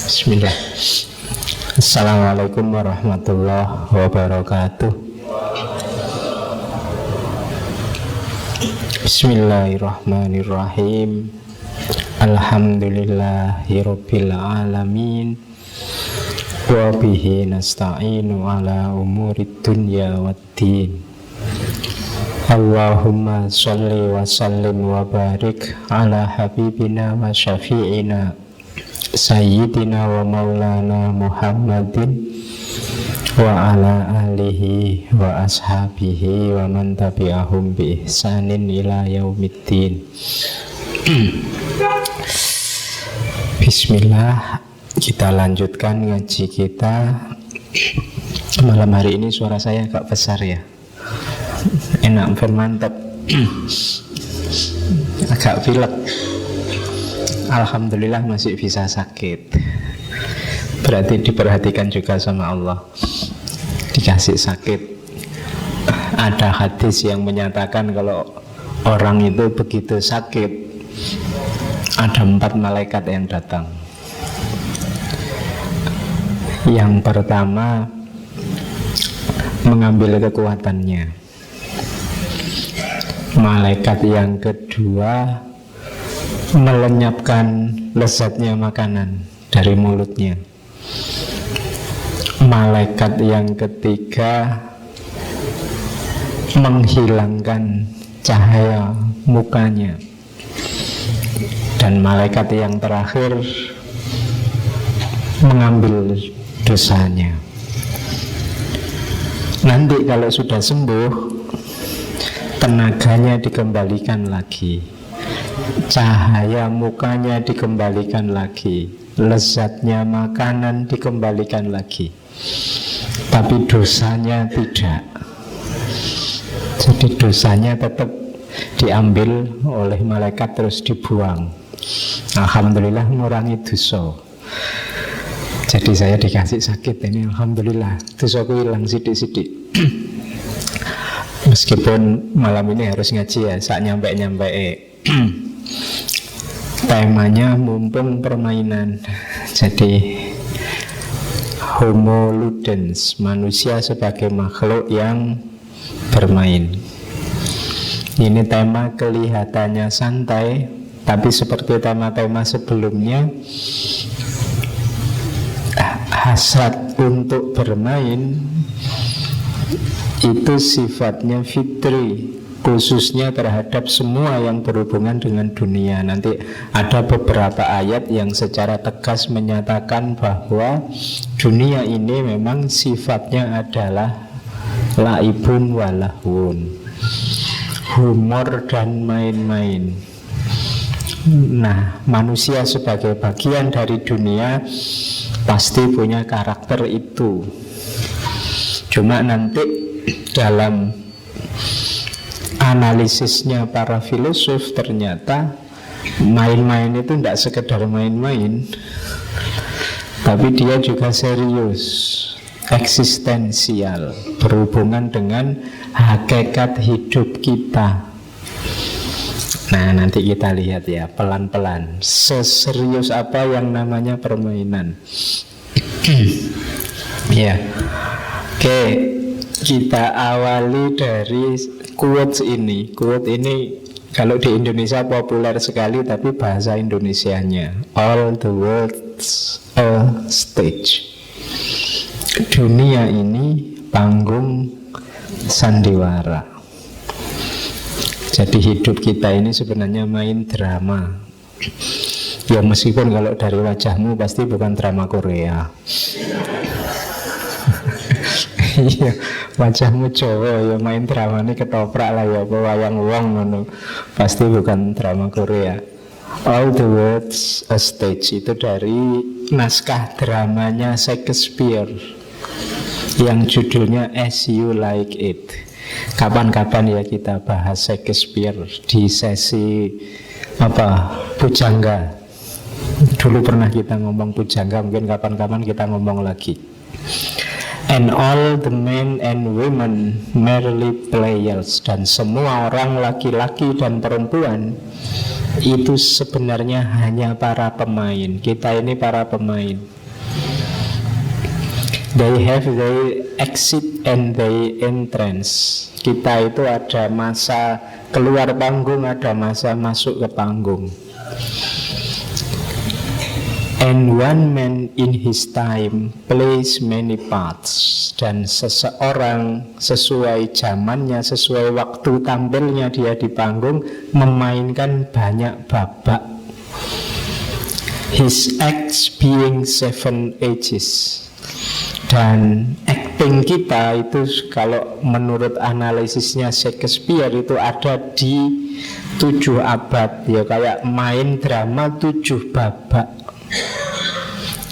Bismillah. Assalamualaikum warahmatullahi wabarakatuh. Bismillahirrahmanirrahim. Alhamdulillahirabbil alamin. Wa bihi nasta'inu ala umurid dunya waddin. Allahumma sholli wa sallim wa barik ala habibina wa syafi'ina Sayyidina wa maulana Muhammadin wa ala alihi wa ashabihi wa man tabi'ahum bi ihsanin ila yaumiddin. Bismillah, kita lanjutkan ngaji kita. Malam hari ini suara saya agak besar ya. Enak, mantap. Agak pilek. Alhamdulillah masih bisa sakit. Berarti diperhatikan juga sama Allah. Dikasih sakit. Ada hadis yang menyatakan kalau orang itu begitu sakit, ada 4 malaikat yang datang. Yang pertama, mengambil kekuatannya. Malaikat yang kedua, melenyapkan lezatnya makanan dari mulutnya. Malaikat yang ketiga, menghilangkan cahaya mukanya. Dan malaikat yang terakhir, mengambil dosanya. Nanti kalau sudah sembuh, tenaganya dikembalikan lagi, cahaya mukanya dikembalikan lagi, lezatnya makanan dikembalikan lagi, tapi dosanya tidak. Jadi dosanya tetap diambil oleh malaikat terus dibuang. Alhamdulillah mengurangi dosa. Jadi saya dikasih sakit ini, alhamdulillah dosaku hilang sidik-sidik. Meskipun malam ini harus ngaji ya, saat nyampe temanya mumpung permainan. Jadi Homo ludens, manusia sebagai makhluk yang bermain. Ini tema kelihatannya santai, tapi seperti tema-tema sebelumnya, hasrat untuk bermain itu sifatnya fitri, khususnya terhadap semua yang berhubungan dengan dunia. Nanti ada beberapa ayat yang secara tegas menyatakan bahwa dunia ini memang sifatnya adalah laibun walahun, humor dan main-main. Nah, manusia sebagai bagian dari dunia pasti punya karakter itu. Cuma nanti dalam analisisnya para filosof, ternyata main-main itu tidak sekedar main-main, tapi dia juga serius, eksistensial, berhubungan dengan hakikat hidup kita. Nah, nanti kita lihat ya pelan-pelan seserius apa yang namanya permainan. Ya, oke, kita awali dari quotes ini. Quote ini kalau di Indonesia populer sekali, tapi bahasa Indonesianya all the world's a stage. Dunia ini panggung sandiwara. Jadi hidup kita ini sebenarnya main drama. Ya meskipun kalau dari wajahmu pasti bukan drama Korea. Iya, wajahmu Jawa ya main drama ini ketoprak lah ya, wayang wong ngono. Pasti bukan drama Korea. All the world's a stage itu dari naskah dramanya Shakespeare yang judulnya As You Like It. Kapan-kapan ya kita bahas Shakespeare di sesi pujangga. Dulu pernah kita ngomong pujangga, mungkin kapan-kapan kita ngomong lagi. And all the men and women merely players. Dan semua orang laki-laki dan perempuan itu sebenarnya hanya para pemain. Kita ini para pemain. They have their exit and their entrance. Kita itu ada masa keluar panggung, ada masa masuk ke panggung. And one man in his time plays many parts. Dan seseorang sesuai zamannya, sesuai waktu tampilnya dia di panggung, memainkan banyak babak. His acts being 7 ages. Dan acting kita itu kalau menurut analisisnya Shakespeare itu ada di 7 abad. Ya kayak main drama 7 babak.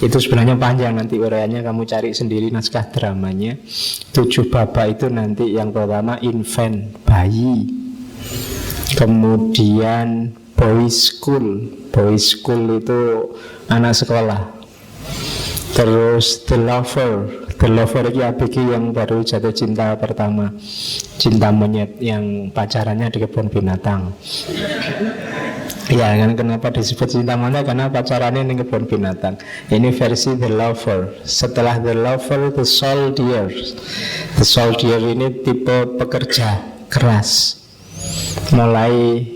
Itu sebenarnya panjang, nanti uraiannya kamu cari sendiri naskah dramanya. 7 babak itu nanti yang pertama infant, bayi. Kemudian boys school. Boys school itu anak sekolah. Terus the lover. The lover itu ABG yang baru jatuh cinta pertama. Cinta monyet yang pacarannya di kebun binatang. Ya kan, kenapa disebut cinta monyet? Karena pacarannya di kebun binatang. Ini versi the lover. Setelah the lover, the soldier. The soldier ini tipe pekerja keras. Mulai,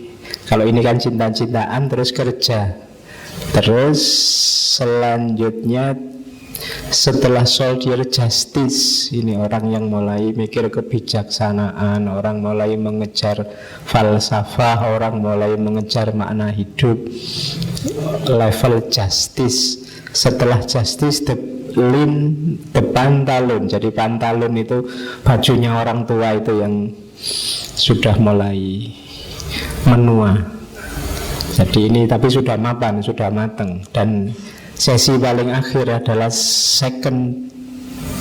kalau ini kan cinta-cintaan terus kerja. Terus selanjutnya setelah soldier justice, ini orang yang mulai mikir kebijaksanaan, orang mulai mengejar falsafah, orang mulai mengejar makna hidup. Level justice. Setelah justice the pantalon. Jadi pantalon itu bajunya orang tua itu yang sudah mulai menua. Jadi ini tapi sudah mapan, sudah matang. Dan sesi paling akhir adalah second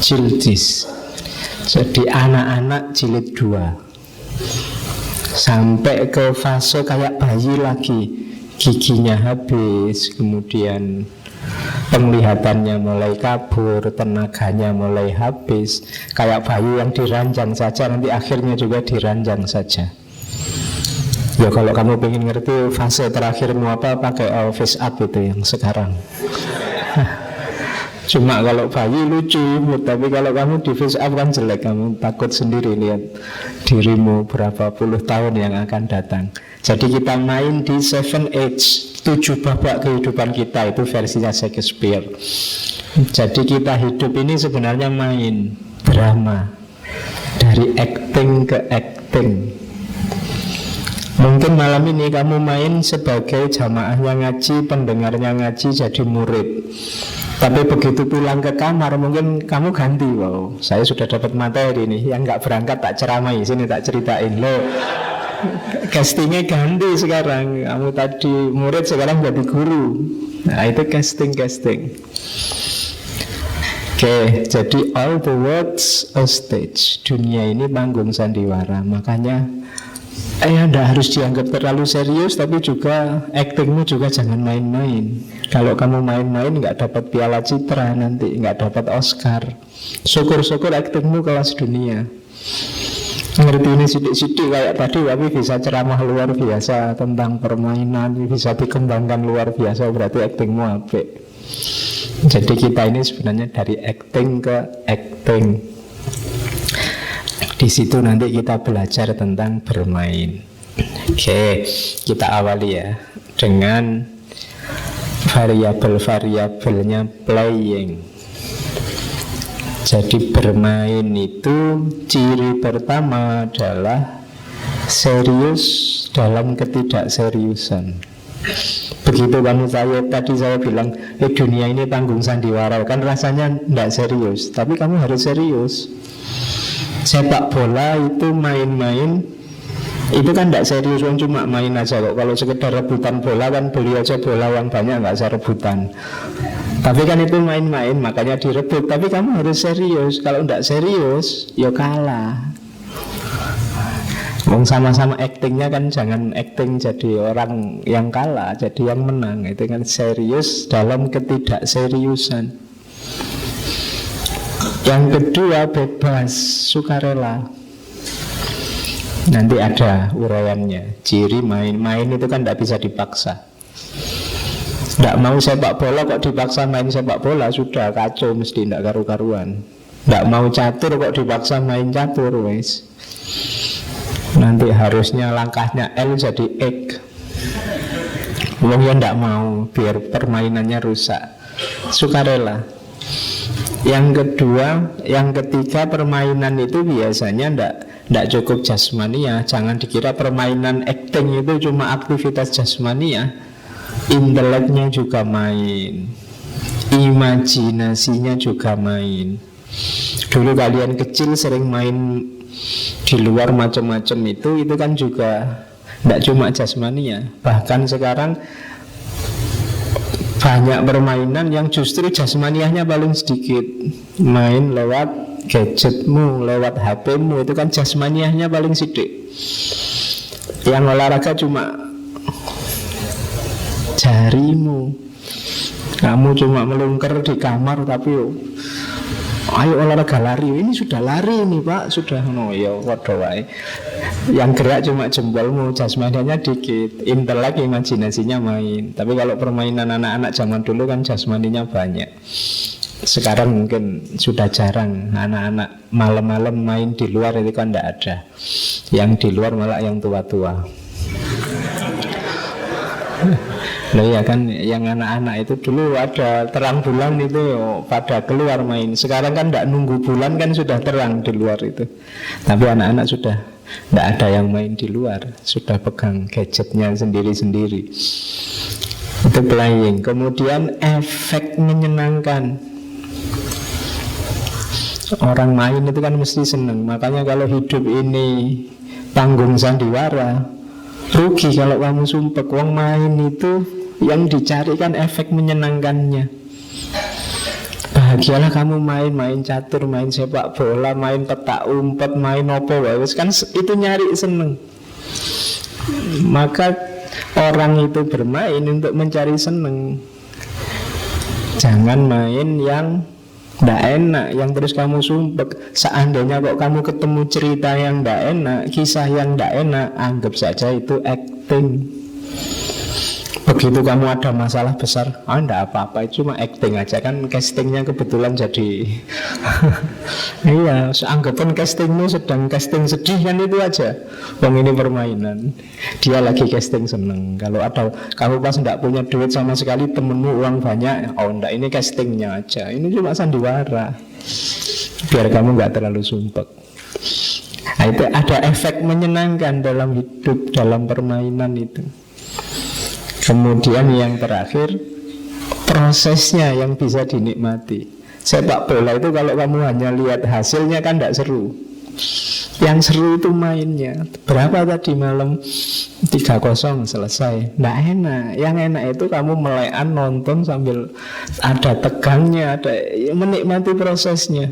childis. Jadi anak-anak jilid 2. Sampai ke fase kayak bayi lagi. Giginya habis, kemudian penglihatannya mulai kabur, tenaganya mulai habis. Kayak bayi yang diranjang saja, nanti akhirnya juga diranjang saja. Ya kalau kamu pengen ngerti fase terakhirmu apa, pakai face up itu yang sekarang. Cuma kalau bayi lucu, tapi kalau kamu di face up kan jelek. Kamu takut sendiri lihat dirimu berapa puluh tahun yang akan datang. Jadi kita main di 7 age, 7 babak kehidupan kita. Itu versinya Shakespeare. Jadi kita hidup ini sebenarnya main drama, dari acting ke acting. Mungkin malam ini kamu main sebagai jamaahnya ngaji, pendengarnya ngaji, jadi murid. Tapi begitu pulang ke kamar mungkin kamu ganti. Wow, saya sudah dapat materi nih. Yang gak berangkat tak ceramai, sini tak ceritain. Loh, castingnya ganti sekarang. Kamu tadi murid, sekarang jadi guru. Nah itu casting. Oke, jadi all the world's a stage. Dunia ini panggung sandiwara. Makanya anda harus dianggap terlalu serius, tapi juga aktingmu juga jangan main-main. Kalau kamu main-main nggak dapat piala citra nanti, nggak dapat Oscar. Syukur-syukur aktingmu kelas dunia. Ngerti ini sidik-sidik kayak tadi, tapi bisa ceramah luar biasa tentang permainan, bisa dikembangkan luar biasa, berarti aktingmu apik. Jadi kita ini sebenarnya dari acting ke acting. Di situ nanti kita belajar tentang bermain. Oke, kita awali ya dengan variabel-variabelnya playing. Jadi bermain itu ciri pertama adalah serius dalam ketidakseriusan. Begitu kamu tadi saya bilang dunia ini panggung sandiwara, kan rasanya tidak serius, tapi kamu harus serius. Sepak bola itu main-main, itu kan tidak serius, cuma main aja kok. Kalau sekedar rebutan bola kan beli aja bola yang banyak, nggak usah rebutan. Tapi kan itu main-main, makanya direbut. Tapi kamu harus serius. Kalau tidak serius, ya kalah. Sama-sama actingnya kan jangan acting jadi orang yang kalah, jadi yang menang. Itu kan serius dalam ketidakseriusan. Yang kedua bebas, sukarela. Nanti ada uraiannya. Ciri main-main itu kan tidak bisa dipaksa. Tidak mau sepak bola kok dipaksa main sepak bola, sudah kacau, mesti tidak karu-karuan. Nggak mau catur kok dipaksa main catur wes. Nanti harusnya langkahnya L jadi X. Wong ya ndak mau biar permainannya rusak. Sukarela. Yang ketiga permainan itu biasanya ndak cukup jasmania. Jangan dikira permainan acting itu cuma aktivitas jasmania. Inteleknya juga main, imajinasinya juga main. Dulu kalian kecil sering main di luar macam-macam itu kan juga tidak cuma jasmania. Bahkan sekarang banyak permainan yang justru jasmaniahnya paling sedikit. Main lewat gadgetmu, lewat HPmu, itu kan jasmaniahnya paling sedikit. Yang olahraga cuma jarimu. Kamu cuma melungker di kamar tapi ayo olahraga lari. Ini sudah lari nih Pak, sudah ya waduh wae. Yang gerak cuma jempolmu, jasmanianya dikit, intelek imajinasinya main. Tapi kalau permainan anak-anak zaman dulu kan jasmaninya banyak. Sekarang mungkin sudah jarang anak-anak malam-malam main di luar, itu kan tidak ada. Yang di luar malah yang tua-tua. Loh ya kan, yang anak-anak itu dulu ada terang bulan itu pada keluar main. Sekarang kan tidak nunggu bulan kan sudah terang di luar itu. Tapi anak-anak sudah tidak ada yang main di luar, sudah pegang gadgetnya sendiri-sendiri. Itu playing. Kemudian efek menyenangkan. Orang main itu kan mesti seneng. Makanya kalau hidup ini panggung sandiwara, rugi kalau kamu sumpek. Wong main itu yang dicari kan efek menyenangkannya. Bahagialah kamu main catur, main sepak bola, main petak umpet, main opo kan itu nyari seneng. Maka orang itu bermain untuk mencari seneng. Jangan main yang tidak enak, yang terus kamu sumpek. Seandainya kok kamu ketemu cerita yang tidak enak, kisah yang tidak enak, anggap saja itu acting. Begitu kamu ada masalah besar, tidak apa-apa, cuma acting aja. Kan castingnya kebetulan jadi iya, anggapkan castingmu sedang casting sedih, kan itu aja. Wong ini permainan, dia lagi casting seneng. Kalau ada kamu pas tidak punya duit sama sekali, temenmu uang banyak, enggak, ini castingnya aja. Ini cuma sandiwara, biar kamu nggak terlalu sumpek. Nah, itu ada efek menyenangkan dalam hidup, dalam permainan itu. Kemudian yang terakhir, prosesnya yang bisa dinikmati. Sepak bola itu kalau kamu hanya lihat hasilnya kan tidak seru. Yang seru itu mainnya. Berapa tadi malam? 3-0 selesai. Tidak enak. Yang enak itu kamu melekan nonton sambil ada tegangnya, ada menikmati prosesnya.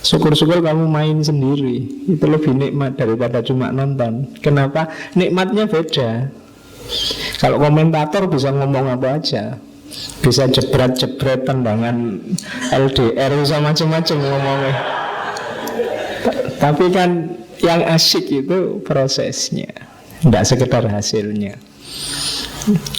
Syukur-syukur kamu main sendiri. Itu lebih nikmat daripada cuma nonton. Kenapa? Nikmatnya beda. Kalau komentator bisa ngomong apa aja, bisa jebret-jebret tendangan LDR, bisa macam-macam ngomongnya. Tapi kan yang asik itu prosesnya, tidak sekedar hasilnya.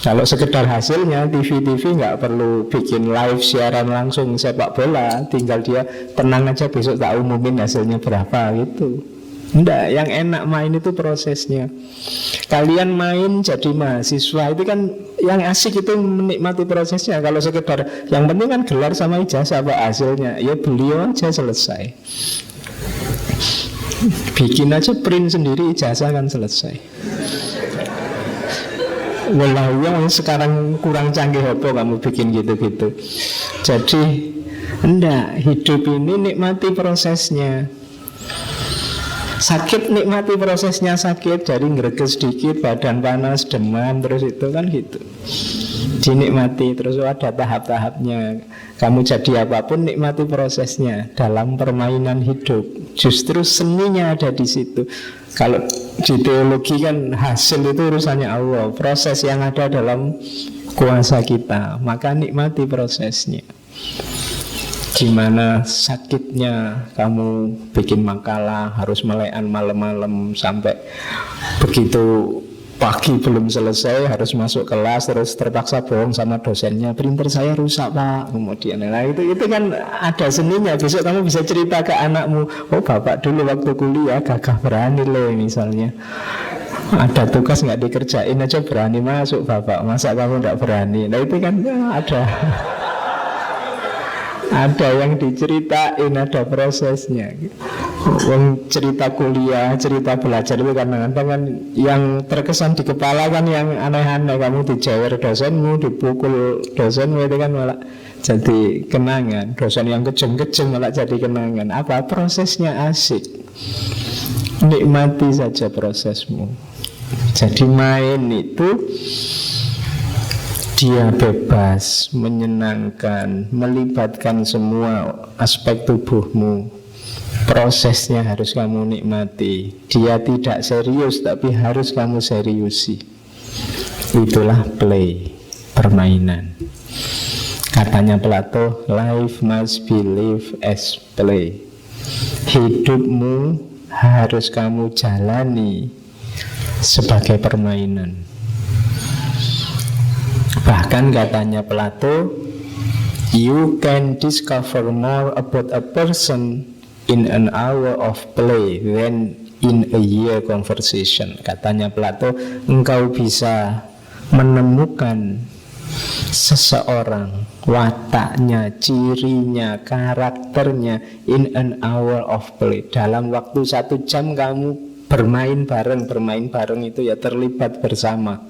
Kalau sekedar hasilnya, TV-TV nggak perlu bikin live siaran langsung sepak bola, tinggal dia tenang aja besok tak umumin hasilnya berapa gitu. Enggak, yang enak main itu prosesnya. Kalian main jadi mahasiswa itu kan yang asik itu menikmati prosesnya. Kalau sekedar yang penting kan gelar sama ijazah, apa hasilnya? Ya beliau aja selesai. Bikin aja print sendiri ijazah kan selesai. Walau yang sekarang kurang canggih apa kamu bikin gitu-gitu. Jadi enggak, hidup ini nikmati prosesnya. Sakit nikmati prosesnya, sakit jadi ngereges sedikit, badan panas, demam, terus itu kan gitu. Dinikmati, terus ada tahap-tahapnya. Kamu jadi apapun nikmati prosesnya dalam permainan hidup. Justru seninya ada di situ. Kalau di teologi kan hasil itu urusannya Allah, proses yang ada dalam kuasa kita. Maka nikmati prosesnya. Gimana sakitnya kamu bikin makalah, harus melekan malam-malam sampai begitu pagi belum selesai, harus masuk kelas, terus terpaksa bohong sama dosennya, printer saya rusak pak. Kemudian, nah itu kan ada seninya. Besok kamu bisa cerita ke anakmu, oh bapak dulu waktu kuliah gagah berani loh misalnya. Ada tugas nggak dikerjain aja berani masuk bapak, masa kamu nggak berani? Nah itu kan ada yang diceritain, ada prosesnya. Cerita kuliah, cerita belajar itu kadang-kadang kan yang terkesan di kepala kan yang aneh-aneh. Kamu dijewer dosenmu, dipukul dosenmu, itu kan malah jadi kenangan. Dosen yang kejeng-kejeng malah jadi kenangan. Apa? Prosesnya asik. Nikmati saja prosesmu. Jadi main itu dia bebas, menyenangkan, melibatkan semua aspek tubuhmu. Prosesnya harus kamu nikmati. Dia tidak serius tapi harus kamu seriusi. Itulah play, permainan. Katanya Plato, life must be lived as play. Hidupmu harus kamu jalani sebagai permainan. Bahkan katanya Plato, you can discover more about a person in an hour of play than in a year conversation. Katanya Plato, engkau bisa menemukan seseorang, wataknya, cirinya, karakternya in an hour of play. Dalam waktu 1 jam kamu bermain bareng itu ya terlibat bersama,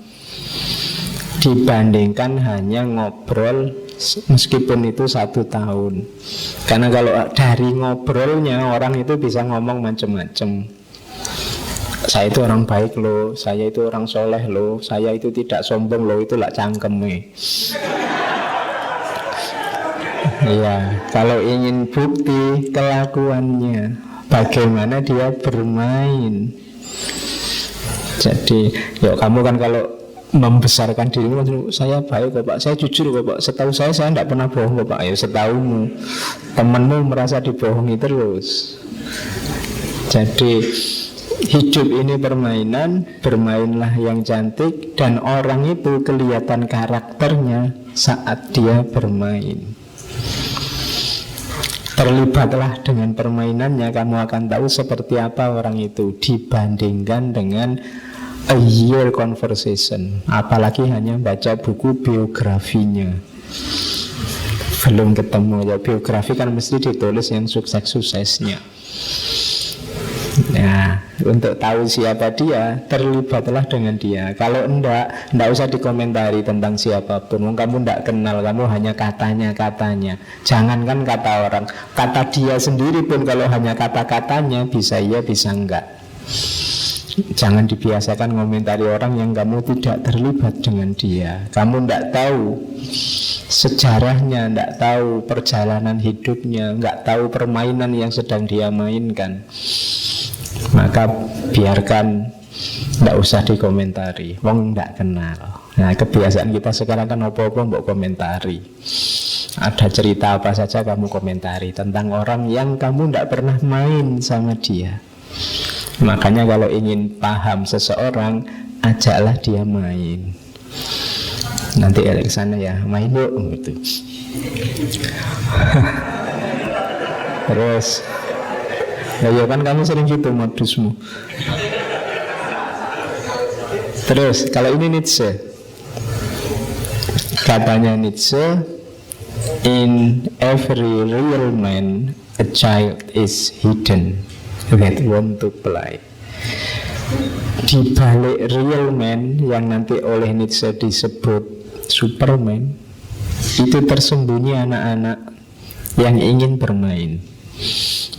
dibandingkan hanya ngobrol meskipun itu 1 tahun. Karena kalau dari ngobrolnya orang itu bisa ngomong macam-macam. Saya itu orang baik loh, saya itu orang soleh loh, saya itu tidak sombong loh, itulah cangkeme. Iya, kalau ingin bukti kelakuannya, bagaimana dia bermain. Jadi, yuk kamu kan kalau membesarkan dirimu, saya baik kok pak, saya jujur kok pak, setahu saya tidak pernah bohong kok pak. Ya setahumu, temanmu merasa dibohongi terus. Jadi hidup ini permainan, bermainlah yang cantik. Dan orang itu kelihatan karakternya saat dia bermain. Terlibatlah dengan permainannya, kamu akan tahu seperti apa orang itu dibandingkan dengan a year conversation. Apalagi hanya baca buku biografinya, belum ketemu ya. Biografi kan mesti ditulis yang sukses-suksesnya. Nah, untuk tahu siapa dia, terlibatlah dengan dia. Kalau enggak usah dikomentari tentang siapapun. Kamu enggak kenal, kamu hanya katanya-katanya. Jangankan kata orang, kata dia sendiri pun kalau hanya kata-katanya, bisa iya, bisa enggak. Jangan dibiasakan komentari orang yang kamu tidak terlibat dengan dia. Kamu enggak tahu sejarahnya, enggak tahu perjalanan hidupnya, enggak tahu permainan yang sedang dia mainkan. Maka biarkan, tidak usah dikomentari. Wong tidak kenal. Nah, kebiasaan kita sekarang kan apa-apa mbok komentari. Ada cerita apa saja kamu komentari tentang orang yang kamu tidak pernah main sama dia. Makanya kalau ingin paham seseorang, ajaklah dia main. Nanti ke sana ya, main yuk gitu. Terus nah, ya kan kamu sering gitu modusmu. Terus kalau ini Nietzsche, katanya Nietzsche, in every real man a child is hidden that want to play. Di balik real man yang nanti oleh Nietzsche disebut Superman, itu tersembunyi anak-anak yang ingin bermain.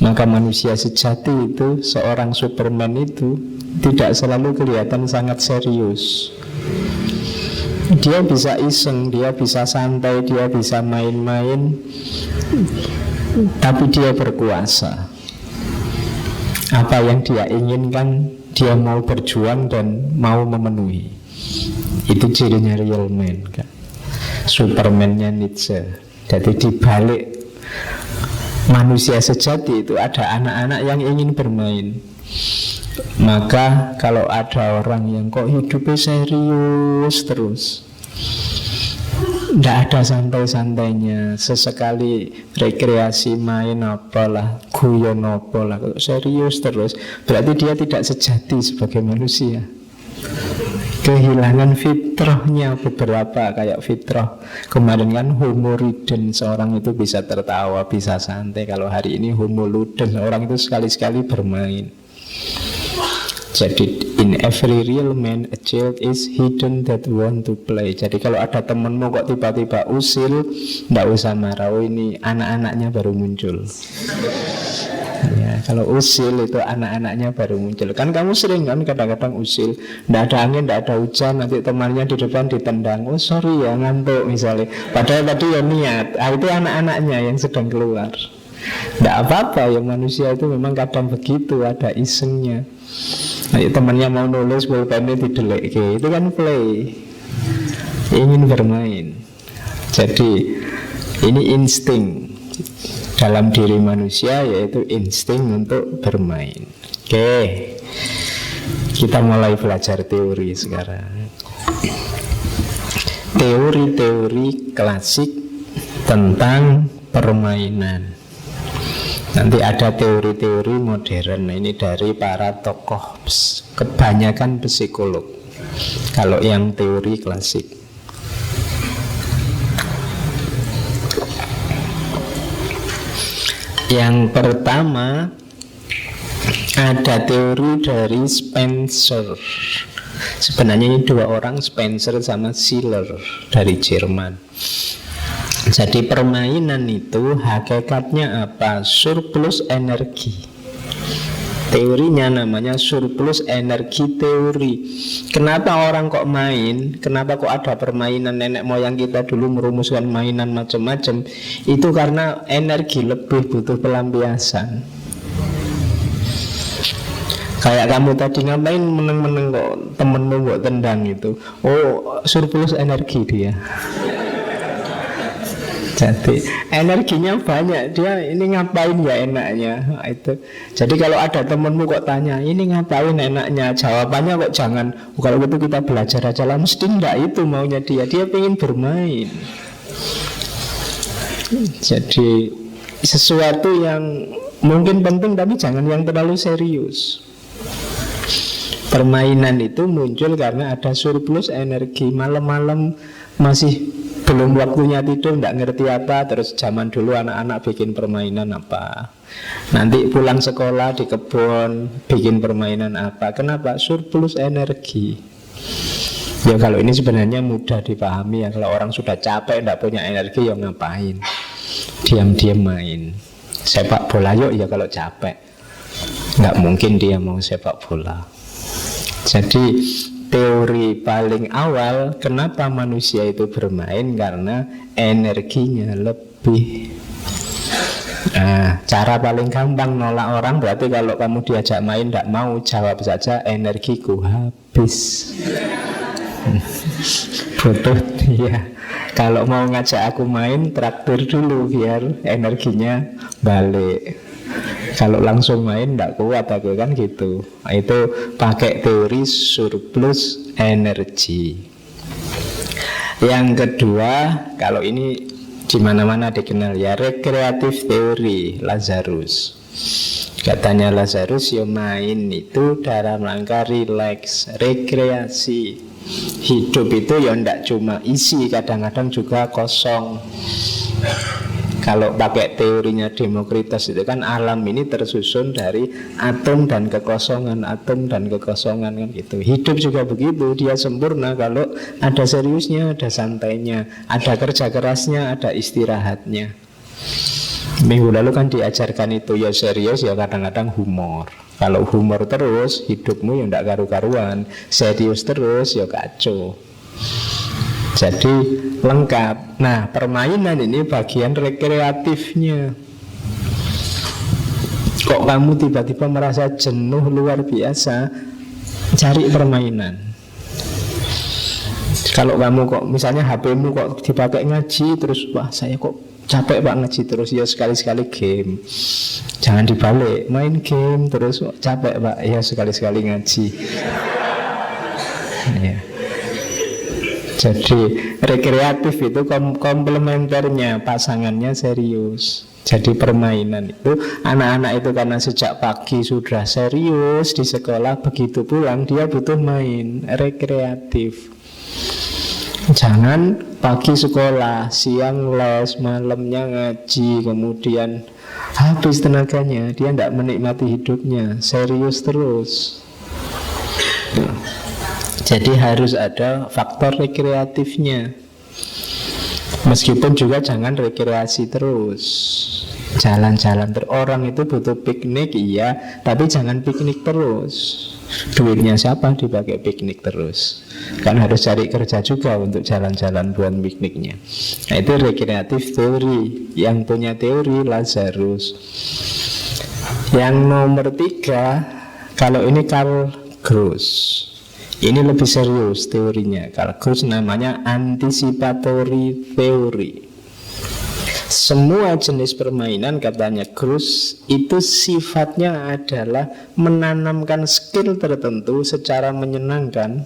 Maka manusia sejati itu, seorang Superman itu tidak selalu kelihatan sangat serius. Dia bisa iseng, dia bisa santai, dia bisa main-main, tapi dia berkuasa. Apa yang dia inginkan, dia mau berjuang dan mau memenuhi. Itu cirinya real man kan? Superman-nya Nietzsche. Jadi di balik manusia sejati itu ada anak-anak yang ingin bermain. Maka kalau ada orang yang kok hidupnya serius terus, nggak ada santai-santainya, sesekali rekreasi main apalah, guyon apalah, kok serius terus, berarti dia tidak sejati sebagai manusia. Kehilangan fitrahnya beberapa, kayak fitrah kemarin kan homo ridden, seorang itu bisa tertawa, bisa santai. Kalau hari ini homo ludens, orang itu sekali-sekali bermain. Jadi in every real man a child is hidden that want to play. Jadi kalau ada temenmu kok tiba-tiba usil, nggak usah marah, oh ini anak-anaknya baru muncul. Ya, kalau usil itu anak-anaknya baru muncul. Kan kamu sering kan kadang-kadang usil, nggak ada angin, nggak ada hujan, nanti temannya di depan ditendang, oh sorry ya ngantuk misalnya, padahal tadi ya niat. Itu anak-anaknya yang sedang keluar. Nggak apa-apa ya, manusia itu memang kadang begitu, ada isengnya. Nanti temannya mau nulis pulpennya didelek, itu kan play, ingin bermain. Jadi ini insting dalam diri manusia, yaitu insting untuk bermain. Oke, kita mulai belajar teori sekarang. Teori-teori klasik tentang permainan. Nanti ada teori-teori modern. Ini dari para tokoh, kebanyakan psikolog. Kalau yang teori klasik, yang pertama ada teori dari Spencer. Sebenarnya ini dua orang, Spencer sama Schiller, dari Jerman. Jadi permainan itu hakikatnya apa? Surplus energi. Teorinya namanya surplus energi teori. Kenapa orang kok main? Kenapa kok ada permainan? Nenek moyang kita dulu merumuskan mainan macam-macam. Itu karena energi lebih, butuh pelampiasan. Kayak kamu tadi ngapain meneng-meneng kok temenmu kok tendang itu? Oh, surplus energi dia. Jadi energinya banyak, dia ini ngapain ya enaknya itu. Jadi kalau ada temenmu kok tanya ini ngapain enaknya, jawabannya kok jangan kalau gitu kita belajar aja lah, mesti enggak, itu maunya dia pengen bermain. Jadi sesuatu yang mungkin penting tapi jangan yang terlalu serius. Permainan itu muncul karena ada surplus energi. Malam-malam masih belum waktunya tidur, tidak ngerti apa. Terus zaman dulu anak-anak bikin permainan apa, nanti pulang sekolah di kebun bikin permainan apa. Kenapa? Surplus energi. Ya kalau ini sebenarnya mudah dipahami ya. Kalau orang sudah capek, tidak punya energi, ya ngapain? Diam-diam main sepak bola yuk ya kalau capek. Nggak mungkin dia mau sepak bola. Jadi teori paling awal kenapa manusia itu bermain, karena energinya lebih. Nah, cara paling gampang nolak orang berarti kalau kamu diajak main tidak mau, jawab saja energiku habis. Butuh dia. Kalau mau ngajak aku main, traktir dulu biar energinya balik. Kalau langsung main tidak kuat aku, kan gitu. Itu pakai teori surplus energi. Yang kedua, kalau ini di mana-mana dikenal ya, rekreatif teori Lazarus. Katanya Lazarus, ya main itu dalam rangka relax, rekreasi. Hidup itu ya tidak cuma isi, kadang-kadang juga kosong. Kalau pakai teorinya Demokritos itu kan alam ini tersusun dari atom dan kekosongan, atom dan kekosongan kan gitu. Hidup juga begitu, dia sempurna kalau ada seriusnya, ada santainya, ada kerja kerasnya, ada istirahatnya. Minggu lalu kan diajarkan itu, ya serius ya kadang-kadang humor. Kalau humor terus, hidupmu ya tidak karu-karuan. Serius terus ya kacau. Jadi lengkap. Nah, permainan ini bagian rekreatifnya. Kok kamu tiba-tiba merasa jenuh luar biasa, cari permainan. Kalau kamu kok misalnya HP-mu kok dipakai ngaji, terus wah saya kok capek pak ngaji terus, ya sekali-sekali game. Jangan dibalik, main game terus capek pak, ya sekali-sekali ngaji. Ya. Jadi rekreatif itu komplementernya, pasangannya serius. Jadi permainan itu, anak-anak itu karena sejak pagi sudah serius di sekolah, begitu pulang dia butuh main, rekreatif. Jangan pagi sekolah, siang les, malamnya ngaji, kemudian habis tenaganya, dia tidak menikmati hidupnya, serius terus. Jadi harus ada faktor rekreatifnya. Meskipun juga jangan rekreasi terus, jalan-jalan terus. Orang itu butuh piknik, iya, tapi jangan piknik terus. Duitnya siapa dipakai piknik terus? Kan harus cari kerja juga untuk jalan-jalan buat pikniknya. Nah itu rekreatif teori. Yang punya teori Lazarus. Yang nomor 3, kalau ini Karl Gross. Ini lebih serius teorinya. Karl Gross namanya anticipatory theory. Semua jenis permainan, katanya Gross, itu sifatnya adalah menanamkan skill tertentu secara menyenangkan,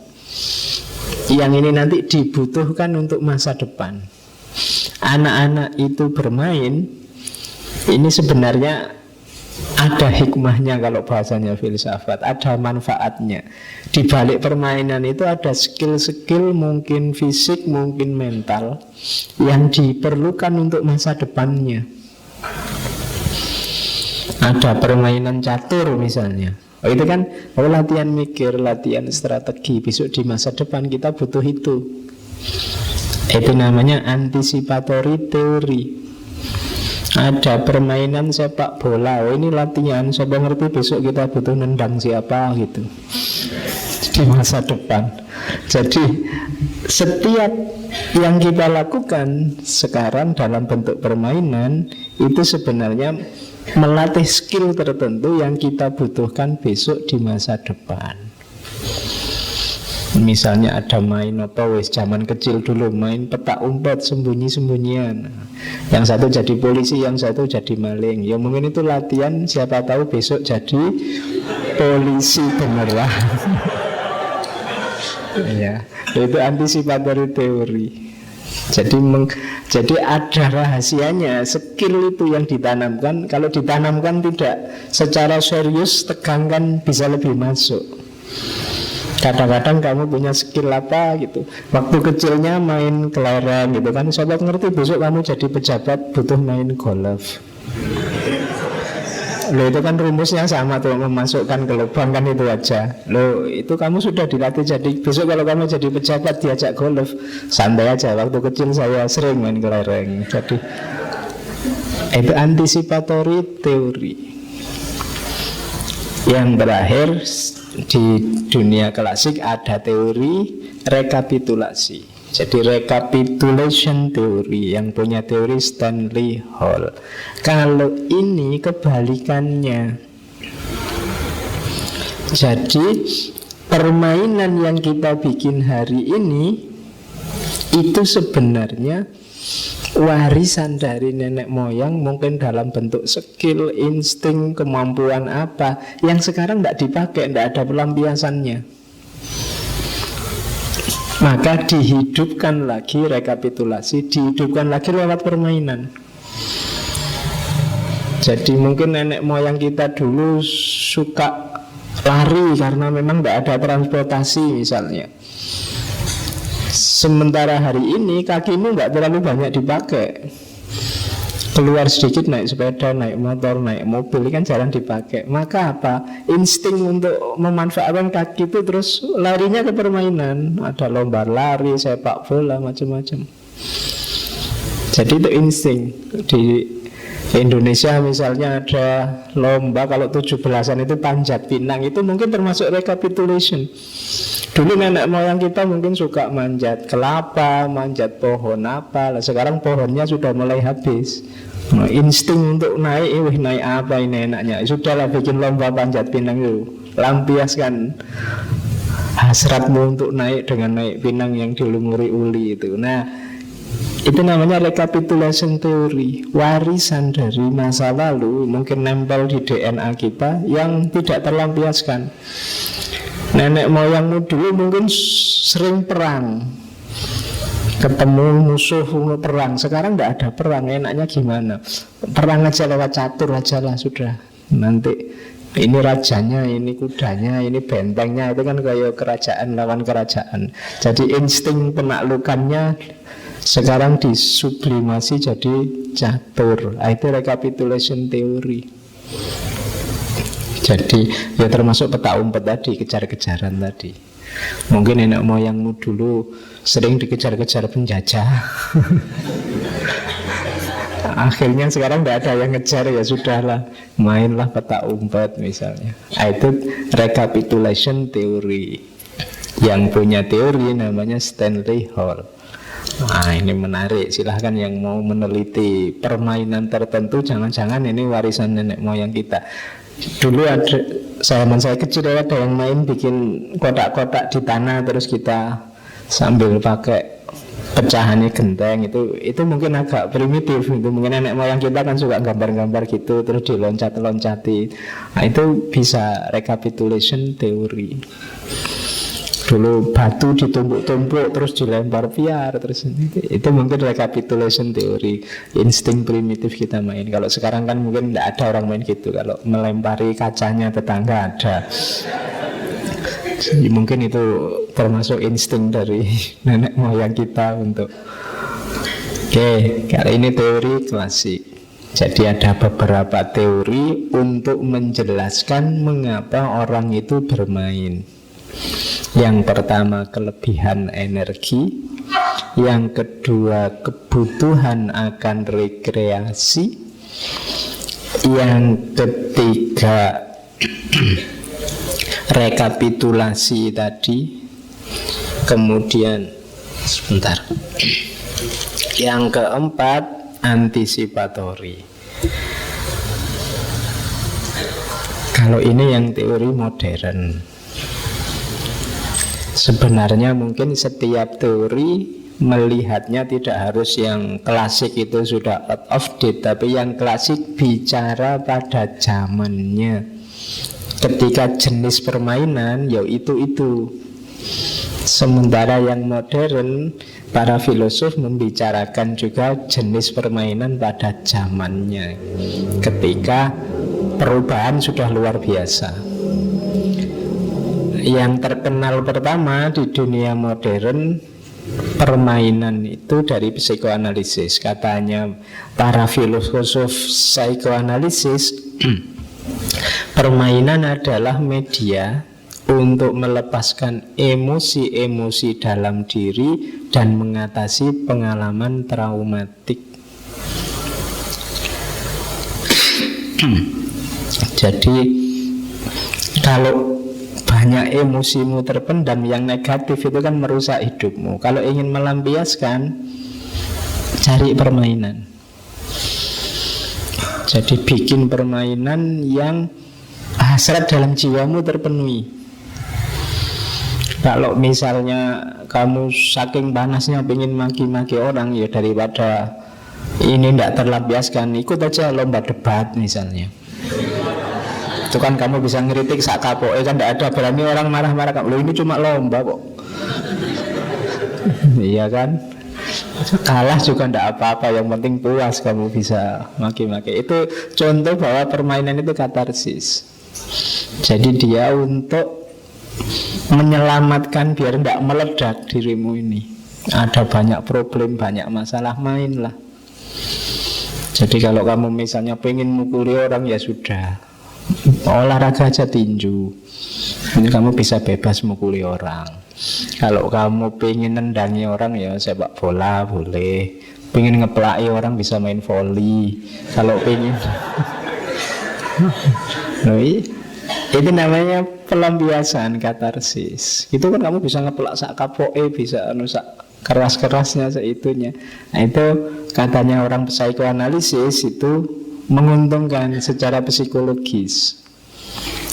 yang ini nanti dibutuhkan untuk masa depan. Anak-anak itu bermain, ini sebenarnya ada hikmahnya, kalau bahasanya filsafat, ada manfaatnya. Di balik permainan itu ada skill-skill, mungkin fisik, mungkin mental, yang diperlukan untuk masa depannya. Ada permainan catur misalnya, itu kan latihan mikir, latihan strategi. Besok di masa depan kita butuh itu. Itu namanya anticipatory theory. Ada permainan sepak bola, ini latihan, siapa ngerti besok kita butuh nendang siapa gitu di masa depan. Jadi setiap yang kita lakukan sekarang dalam bentuk permainan itu sebenarnya melatih skill tertentu yang kita butuhkan besok di masa depan. Misalnya ada main apa wis zaman kecil dulu, main petak umpet sembunyi-sembunyian. Yang satu jadi polisi, yang satu jadi maling. Ya mungkin itu latihan, siapa tahu besok jadi polisi beneran. Ya, itu anticipatory teori. Jadi ada rahasianya. Skill itu yang ditanamkan, kalau ditanamkan tidak secara serius, tegangkan bisa lebih masuk. Kadang-kadang kamu punya skill apa gitu, waktu kecilnya main kelereng gitu kan, sobat ngerti besok kamu jadi pejabat butuh main golf. Loh itu kan rumusnya sama tuh, memasukkan ke lubang kan, itu aja. Loh itu kamu sudah dilatih, jadi besok kalau kamu jadi pejabat diajak golf, santai aja. Waktu kecil saya sering main kelereng. Jadi itu anticipatory teori. Yang terakhir, di dunia klasik ada teori rekapitulasi. Jadi recapitulation teori, yang punya teori Stanley Hall. Kalau ini kebalikannya. Jadi permainan yang kita bikin hari ini itu sebenarnya warisan dari nenek moyang, mungkin dalam bentuk skill, insting, kemampuan apa yang sekarang tidak dipakai, tidak ada pelampiasannya. Maka dihidupkan lagi, rekapitulasi dihidupkan lagi lewat permainan. Jadi mungkin nenek moyang kita dulu suka lari karena memang tidak ada transportasi misalnya. Sementara hari ini kakimu nggak terlalu banyak dipakai. Keluar sedikit naik sepeda, naik motor, naik mobil, kan jarang dipakai. Maka apa? Insting untuk memanfaatkan kaki itu terus larinya ke permainan. Ada lomba lari, sepak bola, macam-macam. Jadi itu insting. Di Indonesia misalnya ada lomba, kalau 17-an itu panjat pinang, itu mungkin termasuk recapitulation. Dulu nenek moyang kita mungkin suka manjat kelapa, manjat pohon apa. Lah sekarang pohonnya sudah mulai habis. Nah, insting untuk naik, naik apa ini enaknya. Sudahlah bikin lomba panjat pinang itu. Lampiaskan hasratmu untuk naik dengan naik pinang yang dilumuri uli itu. Nah, Itu namanya recapitulation theory. Warisan dari masa lalu mungkin nempel di DNA kita yang tidak terlampiaskan. Nenek moyangmu dulu mungkin sering perang, ketemu musuh perang. Sekarang tidak ada perang, enaknya gimana? Perang aja lewat catur aja lah sudah. Nanti ini rajanya, ini kudanya, ini bentengnya. Itu kan kayak kerajaan lawan kerajaan. Jadi insting penaklukannya sekarang disublimasi jadi catur. Itu recapitulation theory. Jadi ya termasuk peta umpet tadi, kejar-kejaran tadi. Mungkin nenek moyangmu dulu sering dikejar-kejar penjajah. Akhirnya sekarang tidak ada yang ngejar, ya sudahlah, mainlah peta umpet misalnya. Itu recapitulation theory. Yang punya teori namanya Stanley Hall. Nah ini menarik, silahkan yang mau meneliti permainan tertentu, jangan-jangan ini warisan nenek moyang kita. Dulu ada, zaman saya kecil ada yang main bikin kotak-kotak di tanah, terus kita sambil pakai pecahannya genteng. Itu mungkin agak primitif, itu mungkin nenek moyang kita kan suka gambar-gambar gitu, terus diloncat-loncati. Nah itu bisa recapitulation teori. Dulu batu ditumpuk-tumpuk terus dilempar piar, terus itu mungkin recapitulation teori. Insting primitif kita main. Kalau sekarang kan mungkin tidak ada orang main gitu. Kalau melempari kacanya tetangga ada. Jadi mungkin itu termasuk insting dari nenek moyang kita untuk kali ini teori klasik. Jadi ada beberapa teori untuk menjelaskan mengapa orang itu bermain. Yang pertama kelebihan energi, yang kedua kebutuhan akan rekreasi, yang ketiga rekapitulasi tadi, kemudian sebentar, yang keempat antisipatori. Kalau ini yang teori modern. Sebenarnya mungkin setiap teori melihatnya tidak harus yang klasik itu sudah out of date, tapi yang klasik bicara pada zamannya. Ketika jenis permainan ya itu. Sementara yang modern, para filosof membicarakan juga jenis permainan pada zamannya. Ketika perubahan sudah luar biasa. Yang terkenal pertama di dunia modern permainan itu dari psikoanalisis. Katanya para filosof psikoanalisis, permainan adalah media untuk melepaskan emosi-emosi dalam diri dan mengatasi pengalaman traumatik. Jadi kalau banyak emosimu terpendam yang negatif itu kan merusak hidupmu. Kalau ingin melampiaskan, cari permainan. Jadi bikin permainan yang hasrat dalam jiwamu terpenuhi. Kalau misalnya kamu saking panasnya pengen maki-maki orang, ya daripada ini tidak terlampiaskan, ikut aja lomba debat misalnya. Itu kan kamu bisa ngeritik sak kapoke kan tidak ada berani orang marah-marah kamu. Loh ini cuma lomba kok. Iya kan? Kalah juga tidak apa-apa, yang penting puas kamu bisa maki-maki. Itu contoh bahwa permainan itu katarsis. Jadi dia untuk menyelamatkan biar tidak meledak dirimu ini. Ada banyak problem, banyak masalah, mainlah. Jadi kalau kamu misalnya pengen mukuli orang, ya sudah, olahraga aja tinju. Ini kamu bisa bebas mukuli orang. Kalau kamu pengen nendangi orang, ya sepak bola boleh. Pengen ngeplaki orang, bisa main volley. Kalau pengen itu namanya pelampiasan katarsis. Itu kan kamu bisa ngeplak sak kapoke, bisa sak keras-kerasnya seitunya. Nah itu katanya orang psikoanalisis itu menguntungkan secara psikologis.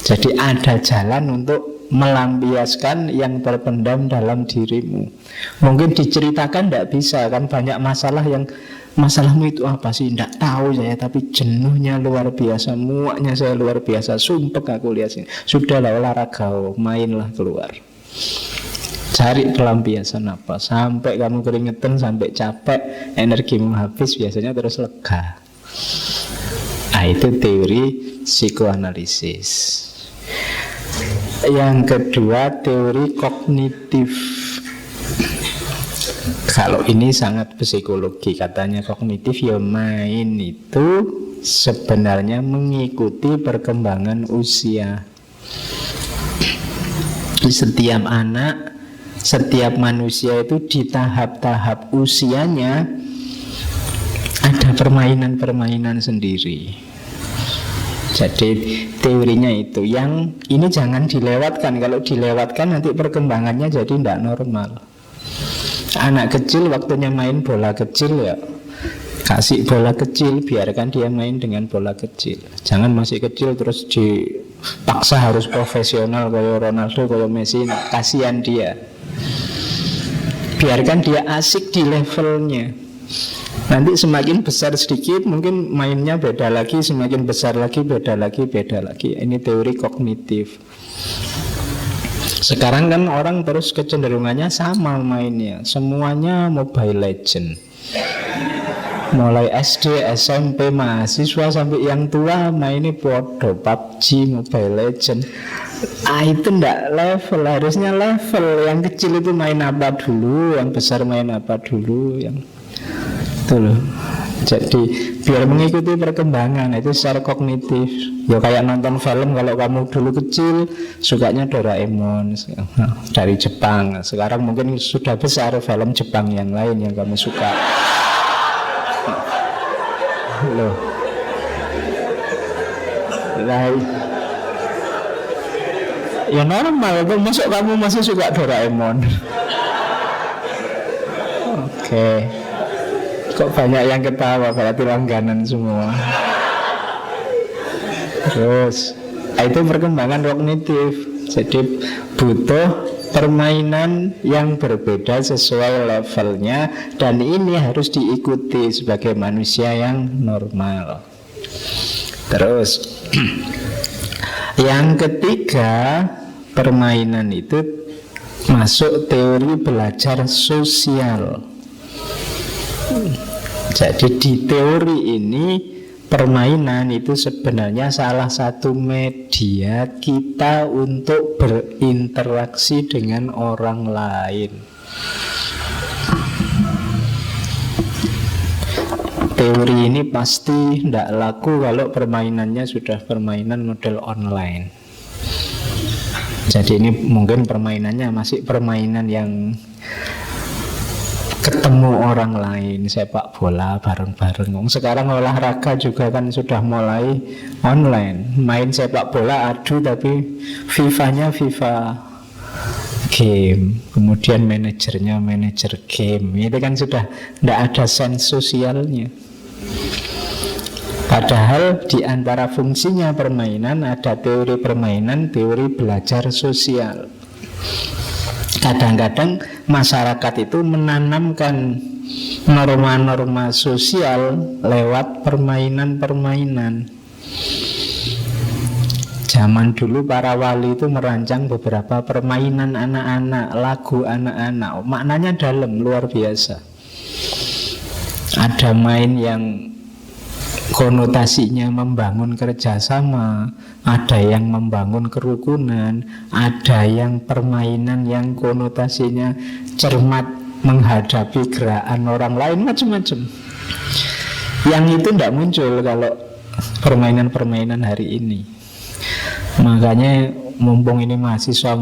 Jadi ada jalan untuk melampiaskan yang terpendam dalam dirimu. Mungkin diceritakan tidak bisa kan, banyak masalah yang masalahmu itu apa sih? Tidak tahu saya, tapi jenuhnya luar biasa, muaknya saya luar biasa, sumpek aku lihat sini. Sudahlah olahraga, mainlah keluar. Cari pelampiasan apa, sampai kamu keringetan, sampai capek, energimu habis, biasanya terus lega. Nah, itu teori psikoanalisis. Yang kedua, teori kognitif. Kalau ini sangat psikologi, katanya kognitif ya main itu sebenarnya mengikuti perkembangan usia. Setiap anak, setiap manusia itu di tahap-tahap usianya ada permainan-permainan sendiri. Jadi teorinya itu, yang ini jangan dilewatkan. Kalau dilewatkan nanti perkembangannya jadi tidak normal. Anak kecil waktunya main bola kecil ya kasih bola kecil, biarkan dia main dengan bola kecil. Jangan masih kecil terus dipaksa harus profesional kayak Ronaldo, kayak Messi. Kasihan dia. Biarkan dia asik di levelnya. Nanti semakin besar sedikit mungkin mainnya beda lagi, semakin besar lagi beda lagi, beda lagi. Ini teori kognitif. Sekarang kan orang terus kecenderungannya sama mainnya, semuanya Mobile Legend. Mulai SD, SMP, mahasiswa sampai yang tua mainnya podo PUBG, Mobile Legend. Itu enggak level, harusnya level. Yang kecil itu main apa dulu, yang besar main apa dulu, yang itu loh. Jadi biar mengikuti perkembangan itu secara kognitif. Ya kayak nonton film, kalau kamu dulu kecil sukanya Doraemon dari Jepang, sekarang mungkin sudah besar film Jepang yang lain yang kamu suka. Loh. Ya normal, masuk kamu masih suka Doraemon. Oke. Kok banyak yang ketawa, berarti langganan semua. Terus itu perkembangan kognitif. Jadi butuh permainan yang berbeda sesuai levelnya, dan ini harus diikuti sebagai manusia yang normal. Terus yang ketiga, permainan itu masuk teori belajar sosial. Jadi di teori ini permainan itu sebenarnya salah satu media kita untuk berinteraksi dengan orang lain. Teori ini pasti tidak laku kalau permainannya sudah permainan model online. Jadi ini mungkin permainannya masih permainan yang ketemu orang lain, sepak bola bareng-bareng. Sekarang olahraga juga kan sudah mulai online. Main sepak bola adu, tapi FIFA-nya FIFA game, kemudian manajernya manajer game. Itu kan sudah tidak ada sense sosialnya. Padahal di antara fungsinya permainan ada teori permainan, teori belajar sosial. Kadang-kadang masyarakat itu menanamkan norma-norma sosial lewat permainan-permainan. Zaman dulu para wali itu merancang beberapa permainan anak-anak, lagu anak-anak. Maknanya dalam, luar biasa. Ada main yang konotasinya membangun kerjasama, ada yang membangun kerukunan, ada yang permainan yang konotasinya cermat menghadapi gerakan orang lain, macam-macam. Yang itu tidak muncul kalau permainan-permainan hari ini. Makanya mumpung ini mahasiswa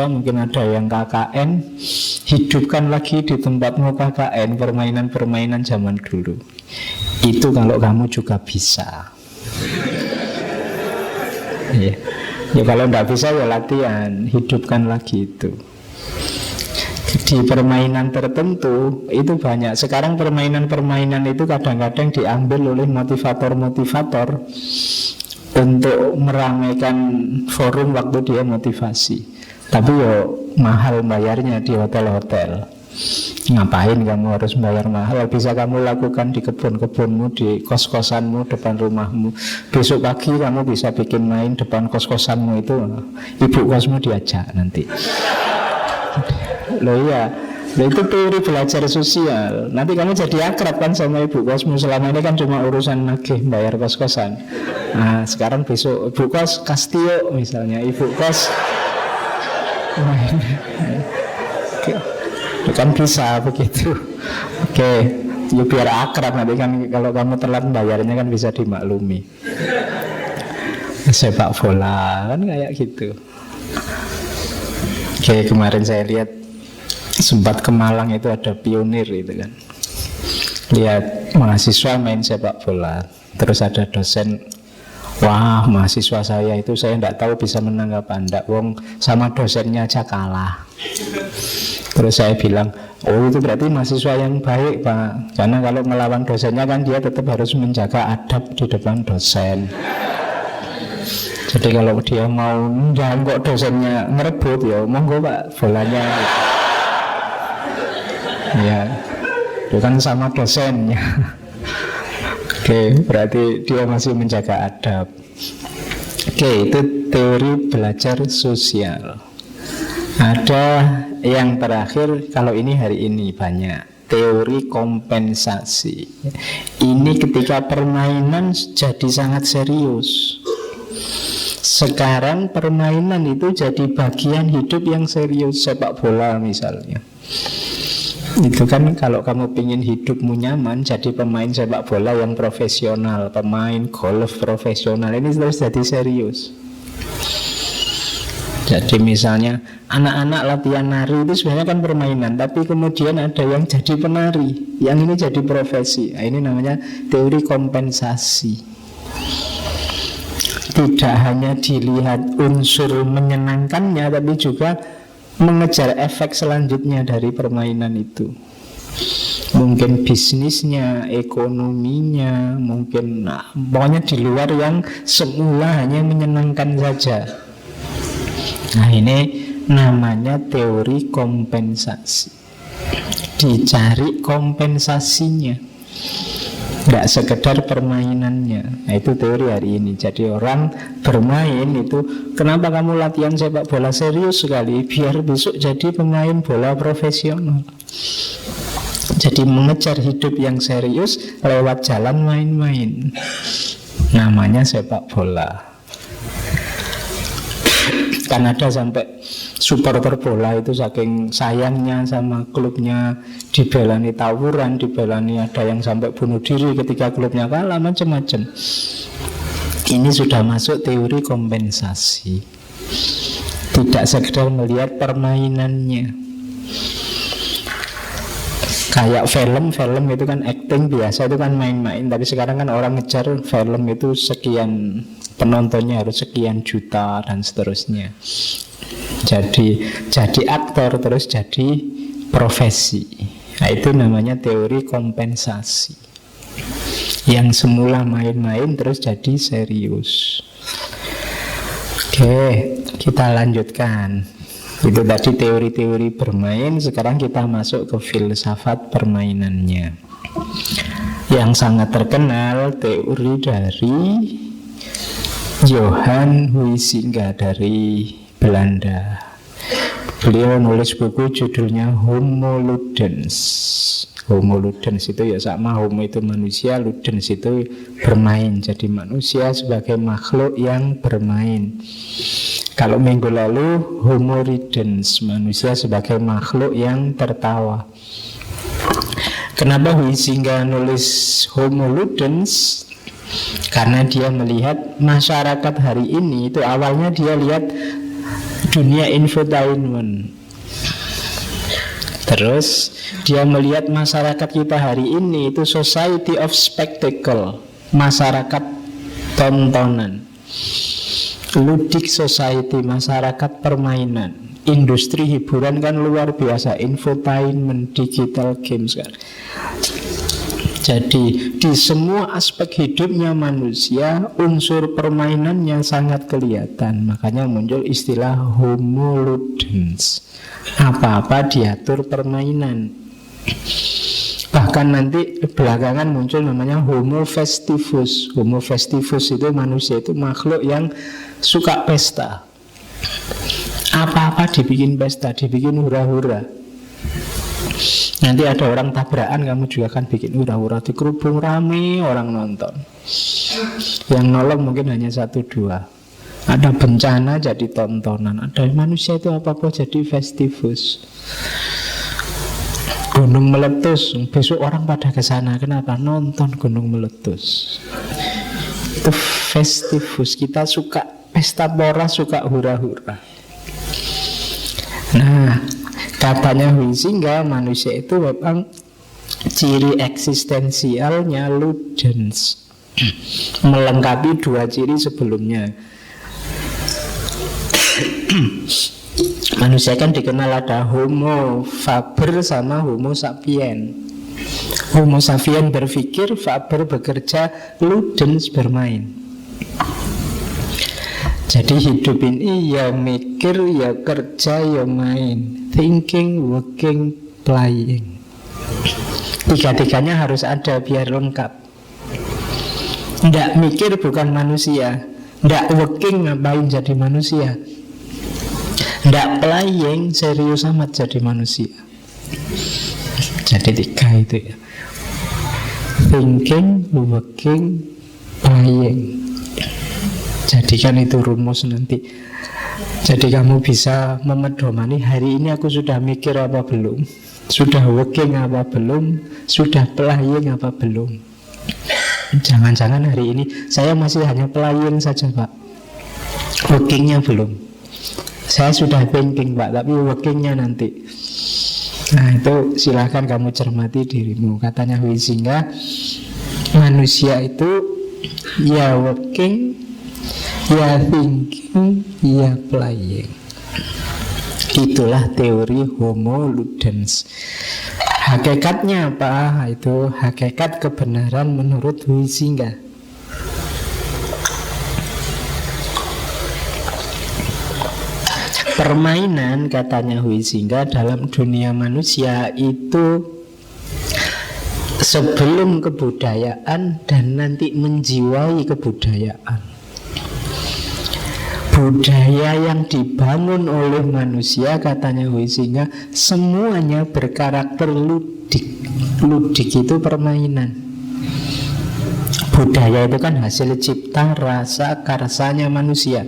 mungkin ada yang KKN, hidupkan lagi di tempatmu KKN permainan-permainan zaman dulu. Itu kalau kamu juga bisa. Ya, kalau tidak bisa ya latihan, hidupkan lagi itu. Di permainan tertentu itu banyak. Sekarang permainan-permainan itu kadang-kadang diambil oleh motivator-motivator untuk meramaikan forum waktu dia motivasi. Tapi yo mahal bayarnya di hotel-hotel. Ngapain kamu harus bayar mahal? Bisa kamu lakukan di kebun-kebunmu, di kos-kosanmu, depan rumahmu. Besok pagi kamu bisa bikin main depan kos-kosanmu itu. Ibu kosmu diajak nanti. Loh iya, loh itu teori belajar sosial. Nanti kamu jadi akrab kan sama ibu kosmu. Selama ini kan cuma urusan nagih bayar kos-kosan. Nah sekarang besok ibu kos Kastio misalnya, ibu kos kan bisa begitu. Oke, ya biar akrab nanti kan kalau kamu telat bayarnya kan bisa dimaklumi. Sepak bola kan kayak gitu. Oke, kemarin saya lihat sempat ke Malang itu ada pionir itu kan. Lihat mahasiswa main sepak bola. Terus ada dosen, wah mahasiswa saya itu saya tidak tahu bisa menang apa enggak, wong sama dosennya aja kalah. Terus saya bilang, oh itu berarti mahasiswa yang baik Pak, karena kalau melawan dosennya kan dia tetap harus menjaga adab di depan dosen. Jadi kalau dia mau jangan kok dosennya ngerebut, ya monggo Pak bolanya. Ya, itu kan sama dosennya. Oke, berarti dia masih menjaga adab. Oke, itu teori belajar sosial. Ada yang terakhir, kalau ini hari ini banyak, teori kompensasi. Ini ketika permainan jadi sangat serius. Sekarang permainan itu jadi bagian hidup yang serius. Sepak bola misalnya, itu kan kalau kamu pingin hidupmu nyaman, jadi pemain sepak bola yang profesional, pemain golf profesional, ini terus jadi serius. Jadi misalnya anak-anak latihan nari itu sebenarnya kan permainan, tapi kemudian ada yang jadi penari, yang ini jadi profesi. Nah, ini namanya teori kompensasi. Tidak hanya dilihat unsur menyenangkannya, tapi juga mengejar efek selanjutnya dari permainan itu. Mungkin bisnisnya, ekonominya, mungkin pokoknya di luar yang semula hanya menyenangkan saja. Nah ini namanya teori kompensasi. Dicari kompensasinya, tidak sekedar permainannya. Nah itu teori hari ini. Jadi orang bermain itu, kenapa kamu latihan sepak bola serius sekali? Biar besok jadi pemain bola profesional. Jadi mengejar hidup yang serius lewat jalan main-main. Namanya sepak bola. Kan ada sampai supporter bola itu saking sayangnya sama klubnya, dibelani tawuran, dibelani ada yang sampai bunuh diri ketika klubnya kalah, macam-macam. Ini sudah masuk teori kompensasi. Tidak sekedar melihat permainannya. Kayak film itu kan acting biasa, itu kan main-main. Tapi sekarang kan orang ngejar film itu sekian, penontonnya harus sekian juta dan seterusnya. Jadi aktor terus jadi profesi. Nah itu namanya teori kompensasi. Yang semula main-main terus jadi serius. Oke, kita lanjutkan. Itu tadi teori-teori bermain. Sekarang kita masuk ke filsafat permainannya. Yang sangat terkenal teori dari Johan Huizinga dari Belanda. Beliau nulis buku judulnya Homo Ludens. Homo Ludens itu ya sama, homo itu manusia, ludens itu bermain. Jadi manusia sebagai makhluk yang bermain. Kalau minggu lalu Homo Ridens, manusia sebagai makhluk yang tertawa. Kenapa Huizinga nulis Homo Ludens? Karena dia melihat masyarakat hari ini itu awalnya dia lihat dunia infotainment. Terus dia melihat masyarakat kita hari ini itu society of spectacle, masyarakat tontonan, ludic society, masyarakat permainan. Industri hiburan kan luar biasa, infotainment, digital games kan. Jadi di semua aspek hidupnya manusia unsur permainannya sangat kelihatan. Makanya muncul istilah homo ludens. Apa-apa diatur permainan. Bahkan nanti belakangan muncul namanya homo festivus. Homo festivus itu manusia itu makhluk yang suka pesta. Apa-apa dibikin pesta, dibikin hura-hura. Nanti ada orang tabrakan, kamu juga akan bikin hura-hura, di kerubung rame orang nonton. Yang nolong mungkin hanya 1-2. Ada bencana jadi tontonan. Ada manusia itu apa-apa jadi festivus. Gunung meletus, besok orang pada ke sana. Kenapa? Nonton gunung meletus. Itu festivus. Kita suka pesta pora, suka hura-hura. Nah, katanya Huizinga, manusia itu memang ciri eksistensialnya ludens, melengkapi 2 ciri sebelumnya. Manusia kan dikenal ada homo faber sama homo sapien. Homo sapien berpikir, faber bekerja, ludens bermain. Jadi hidup ini ya mikir, ya kerja, ya main. Thinking, working, playing. 3-tiganya harus ada biar lengkap. Nggak mikir bukan manusia. Nggak working ngapain jadi manusia. Nggak playing serius amat jadi manusia. Jadi 3 itu ya. Thinking, working, playing. Jadikan itu rumus nanti. Jadi kamu bisa memedomani hari ini aku sudah mikir apa belum, sudah working apa belum, sudah playing apa belum. Jangan-jangan hari ini saya masih hanya playing saja Pak, workingnya belum. Saya sudah thinking Pak, tapi workingnya nanti. Nah itu silahkan kamu cermati dirimu. Katanya Huizinga, manusia itu ya working, ya thinking, ya playing. Itulah teori homo ludens. Hakikatnya apa? Itu hakikat kebenaran menurut Huizinga. Permainan, katanya Huizinga, dalam dunia manusia itu sebelum kebudayaan dan nanti menjiwai kebudayaan. Budaya yang dibangun oleh manusia, katanya Huizinga, semuanya berkarakter ludik. Ludik itu permainan. Budaya itu kan hasil cipta rasa karsanya manusia.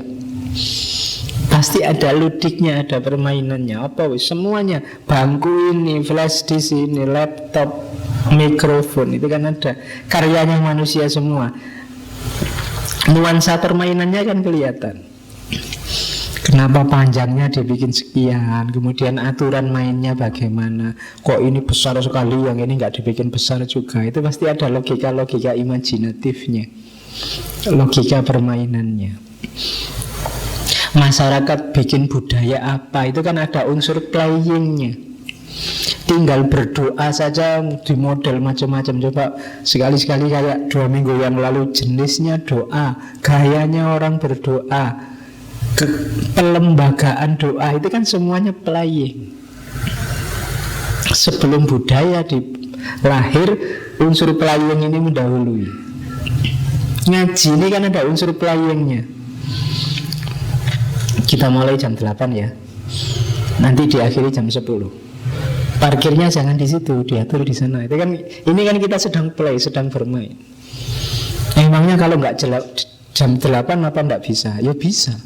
Pasti ada ludiknya, ada permainannya. Apa wis? Semuanya. Bangku ini, flash disk ini, laptop, mikrofon, itu kan ada karyanya manusia semua. Nuansa permainannya kan kelihatan. Kenapa panjangnya dibikin sekian, kemudian aturan mainnya bagaimana, kok ini besar sekali, yang ini nggak dibikin besar juga. Itu pasti ada logika-logika imajinatifnya, logika permainannya. Masyarakat bikin budaya apa, itu kan ada unsur playingnya. Tinggal berdoa saja di model macam-macam. Coba sekali-sekali kayak 2 minggu yang lalu, jenisnya doa, gayanya orang berdoa, pelembagaan doa, itu kan semuanya playing. Sebelum budaya lahir, unsur playing ini mendahului. Ngaji ini kan ada unsur playingnya. Kita mulai jam 8 ya, nanti diakhiri jam 10. Parkirnya jangan di situ, diatur di sana. Itu kan, ini kan kita sedang play, sedang bermain. Emangnya kalau nggak jam 8 apa nggak bisa? Ya bisa.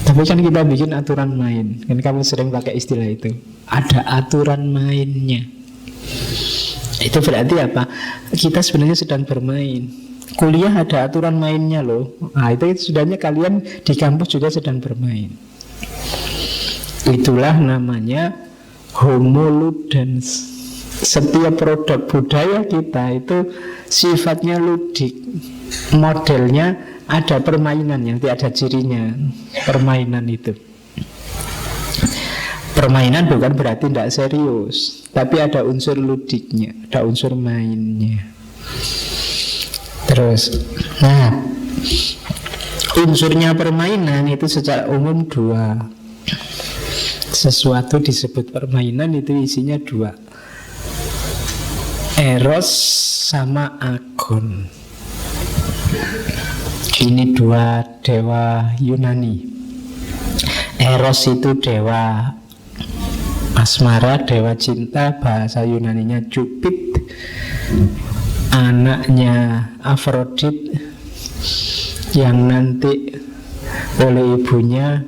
Tapi kan kita bikin aturan main. Kan kamu sering pakai istilah itu. Ada aturan mainnya. Itu berarti apa? Kita sebenarnya sedang bermain. Kuliah ada aturan mainnya loh. Nah itu sudahnya kalian di kampus juga sedang bermain. Itulah namanya homo ludens. Setiap produk budaya kita itu sifatnya ludik. Modelnya ada permainan yang tidak ada cirinya. Permainan itu. Permainan bukan berarti tidak serius, tapi ada unsur ludiknya, ada unsur mainnya. Terus, nah, unsurnya permainan itu secara umum dua. Sesuatu disebut permainan itu isinya dua, eros sama agon. Ini dua dewa Yunani. Eros itu dewa asmara, dewa cinta, bahasa Yunaninya Cupid, anaknya Afrodit yang nanti oleh ibunya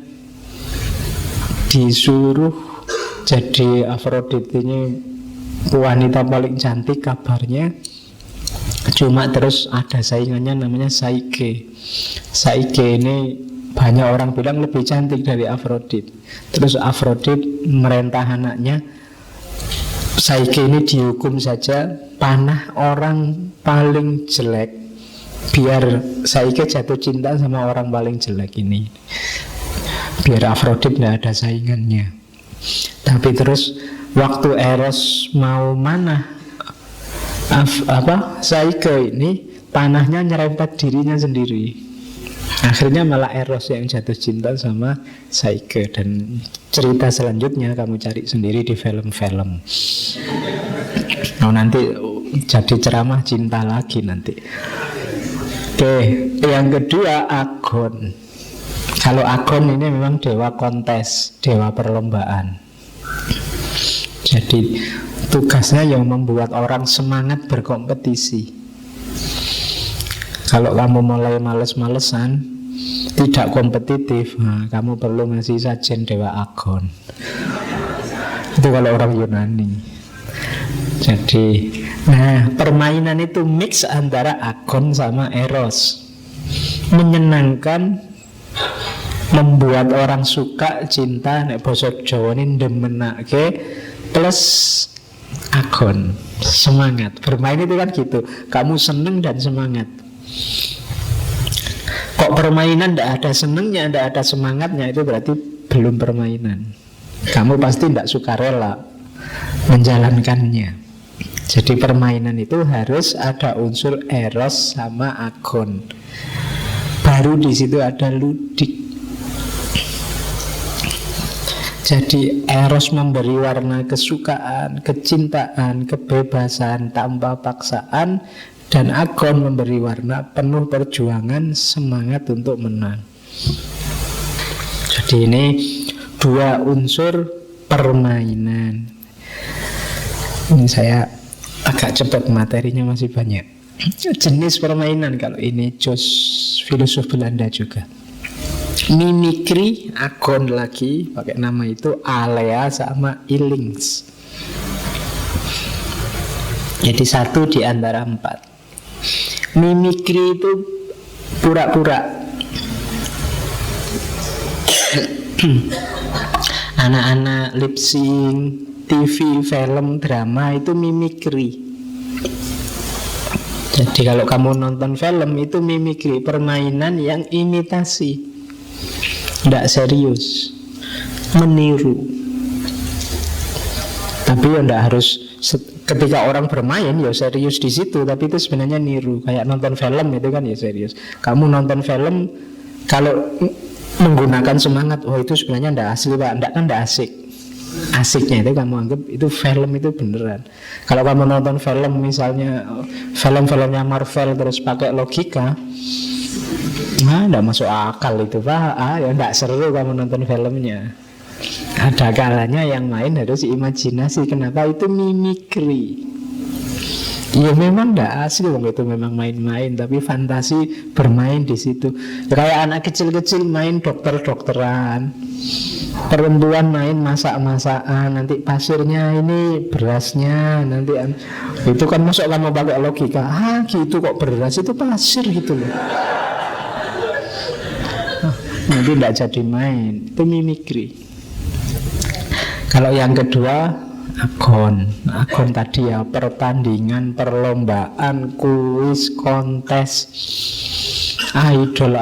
disuruh jadi Afrodit ini wanita paling cantik kabarnya. Cuma terus ada saingannya namanya Psyche. Psyche ini banyak orang bilang lebih cantik dari Afrodit. Terus Afrodit merintah anaknya, Psyche ini dihukum saja, panah orang paling jelek, biar Psyche jatuh cinta sama orang paling jelek ini, biar Afrodit tidak ada saingannya. Tapi terus waktu Eros mau manah Psyche ini, panahnya nyerempet dirinya sendiri. Akhirnya malah Eros yang jatuh cinta sama Psyche. Dan cerita selanjutnya kamu cari sendiri di film-film. Oh, nanti jadi ceramah cinta lagi nanti. Oke, yang kedua Agon. Kalau Agon ini memang dewa kontes, dewa perlombaan. Jadi tugasnya yang membuat orang semangat berkompetisi. Kalau kamu mulai males-malesan, tidak kompetitif, nah, kamu perlu ngasih sajen dewa Agon. Itu kalau orang Yunani. Jadi, nah, permainan itu mix antara Agon sama Eros. Menyenangkan, membuat orang suka, cinta, nek basa Jawa ini demenake, plus Agon, semangat. Bermain itu kan gitu, kamu seneng dan semangat. Kok permainan tidak ada senengnya, tidak ada semangatnya, itu berarti belum permainan. Kamu pasti tidak sukarela menjalankannya. Jadi permainan itu harus ada unsur Eros sama Agon. Baru di situ ada ludik. Jadi Eros memberi warna kesukaan, kecintaan, kebebasan tanpa paksaan. Dan Agon memberi warna penuh perjuangan, semangat untuk menang. Jadi ini dua unsur permainan. Ini saya agak cepat, materinya masih banyak. Jenis permainan kalau ini Jos filosof Belanda juga. Mimikri, Agon lagi pakai nama itu, Alea sama Illings. Jadi satu di antara empat. Mimikri itu pura-pura. Anak-anak lip sync, TV, film, drama itu mimikri. Jadi kalau kamu nonton film itu mimikri, permainan yang imitasi, tidak serius, meniru. Tapi ya tidak harus ketika orang bermain ya serius di situ, tapi itu sebenarnya niru. Kayak nonton film itu kan ya serius. Kamu nonton film kalau menggunakan semangat, oh itu sebenarnya tidak asli Pak, tidak kan tidak asik. Asiknya itu kamu anggap itu film itu beneran. Kalau kamu nonton film misalnya film-filmnya Marvel terus pakai logika, nah tidak masuk akal itu Pak. Ya tidak seru kamu nonton filmnya. Ada kalanya yang main harus imajinasi. Kenapa? Itu mimikri. Ya memang tidak asli, itu memang main-main, tapi fantasi bermain di situ. Kayak anak kecil-kecil main dokter-dokteran, perempuan main masak-masakan, nanti pasirnya ini berasnya, nanti itu kan masuk kamu pakai logika. Gitu kok beras itu pasir gitu loh. Nanti tidak jadi main. Itu mimikri. Kalau yang kedua Agon. Agon tadi ya pertandingan, perlombaan, kuis, kontes. Idol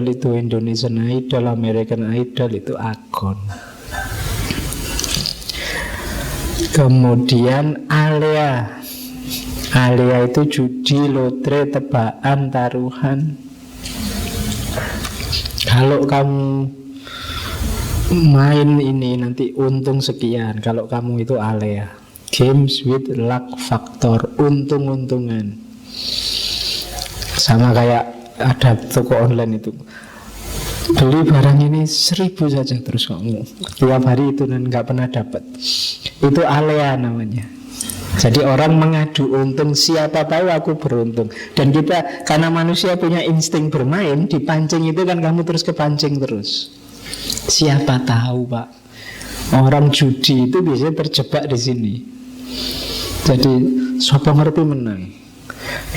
itu Indonesian Idol, American Idol itu Agon. Kemudian alea. Alea itu judi, lotre, tebakan, taruhan. Kalau kamu main ini nanti untung sekian. Kalau kamu itu alea. Games with luck factor, untung-untungan. Sama kayak ada toko online itu, beli barang ini 1.000 saja, terus kamu tiap hari itu dan nggak pernah dapat. Itu alea namanya. Jadi orang mengadu untung, siapa tahu aku beruntung. Dan kita karena manusia punya insting bermain, dipancing itu kan kamu terus kepancing terus. Siapa tahu Pak, orang judi itu biasanya terjebak di sini. Jadi sopo ngerti menang.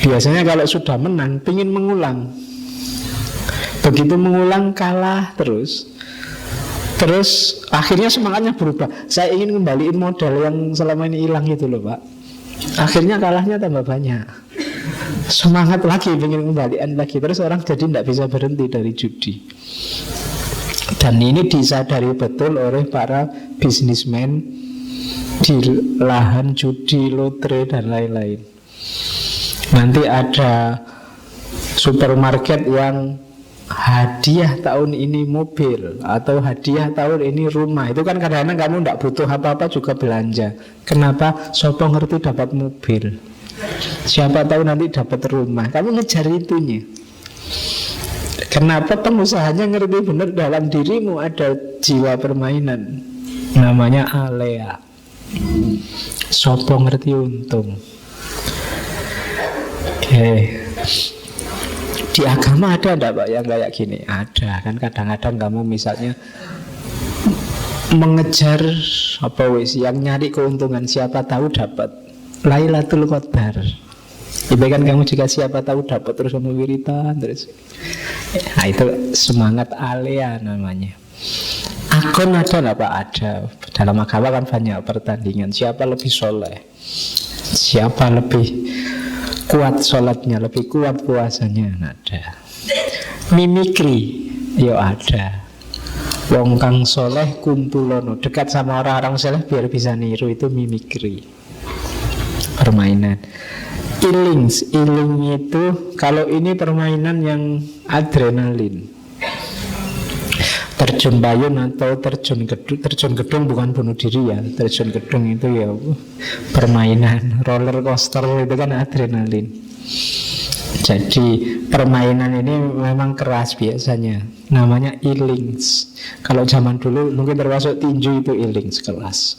Biasanya kalau sudah menang pingin mengulang. Begitu mengulang kalah terus akhirnya semangatnya berubah. Saya ingin kembaliin modal yang selama ini hilang itu loh Pak. Akhirnya kalahnya tambah banyak. Semangat lagi ingin kembalian lagi. Terus orang jadi tidak bisa berhenti dari judi. Dan ini disadari betul oleh para bisnismen di lahan judi, lotre dan lain-lain. Nanti ada supermarket yang hadiah tahun ini mobil atau hadiah tahun ini rumah. Itu kan kadang-kadang kamu tidak butuh apa-apa juga belanja. Kenapa? Sopo ngerti dapat mobil, siapa tahu nanti dapat rumah. Kamu ngejar itunya. Kenapa? Pengusahanya ngerti benar dalam dirimu ada jiwa permainan. Namanya alea. Sopo ngerti untung. Oke. Di agama ada enggak Pak yang kayak gini? Ada kan, kadang-kadang kamu misalnya mengejar apa wis yang nyari keuntungan, siapa tahu dapat Lailatul Qadar. Itu kan kamu juga siapa tahu dapat, terus kamu wiritan terus. Nah itu semangat alea namanya. Akon ada enggak Pak? Ada. Dalam agama kan banyak pertandingan, siapa lebih soleh, siapa lebih kuat sholatnya, lebih kuat puasanya, ada. Mimikri, yo ada. Wong kang soleh kumpulono, dekat sama orang-orang soleh biar bisa niru, itu mimikri. Permainan. Iling itu kalau ini permainan yang adrenalin. Terjun payung atau terjun gedung bukan bunuh diri ya. Terjun gedung itu ya permainan. Roller coaster itu kan adrenalin. Jadi permainan ini memang keras biasanya. Namanya illings. Kalau zaman dulu mungkin termasuk tinju, itu illings keras.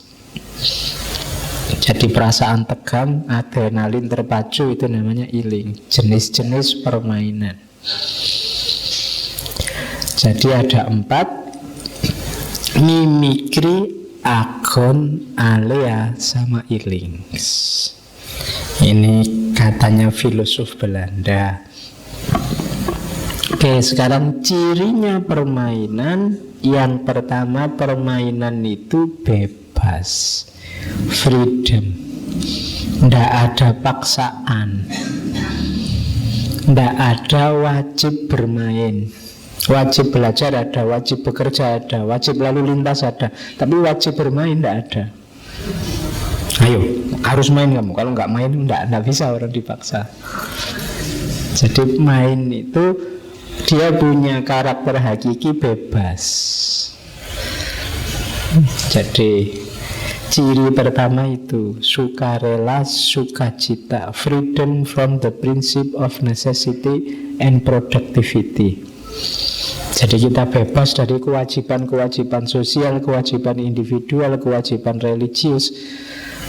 Jadi perasaan tegang, adrenalin terpacu, itu namanya illing. Jenis-jenis permainan. Jadi ada 4: mimikri, akon, alea, sama illings. Ini katanya filosof Belanda. Oke, sekarang cirinya permainan. Yang pertama, permainan itu bebas, freedom. Tidak ada paksaan, tidak ada wajib bermain. Wajib belajar ada, wajib bekerja ada, wajib lalu lintas ada, tapi wajib bermain tidak ada. Ayo, harus main kamu. Kalau nggak main, nggak bisa orang dipaksa. Jadi main itu dia punya karakter hakiki bebas. Jadi ciri pertama itu sukarela, sukacita, freedom from the principle of necessity and productivity. Jadi kita bebas dari kewajiban-kewajiban sosial, kewajiban individual, kewajiban religius.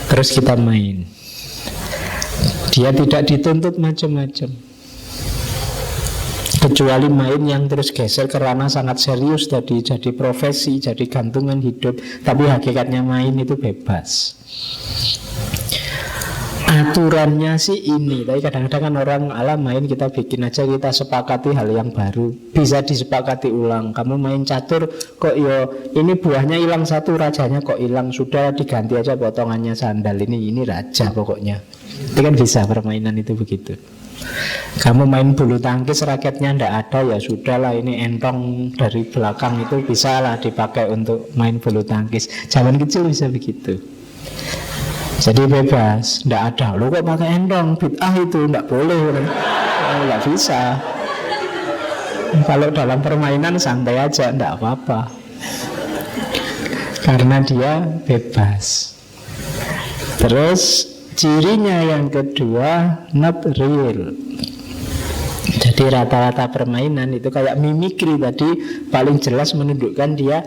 Terus kita main. Dia tidak dituntut macam-macam, kecuali main yang terus geser ke ranah sangat serius tadi, jadi profesi, jadi gantungan hidup. Tapi hakikatnya main itu bebas. Aturannya sih ini, tapi kadang-kadang kan orang ala main kita bikin aja, kita sepakati hal yang baru, bisa disepakati ulang. Kamu main catur kok yo ini buahnya hilang satu, rajanya kok hilang, sudah diganti aja potongannya sandal, ini raja pokoknya. Itu kan bisa permainan itu begitu. Kamu main bulu tangkis raketnya ndak ada, ya sudahlah ini entong dari belakang itu bisa lah dipakai untuk main bulu tangkis. Zaman kecil bisa begitu. Jadi bebas, tidak ada. Lo kok pakai endong, bid'ah itu tidak boleh, nggak bisa. Kalau dalam permainan santai aja, tidak apa-apa, karena dia bebas. Terus cirinya yang kedua, not real. Jadi rata-rata permainan itu kayak mimikri tadi, paling jelas menunjukkan dia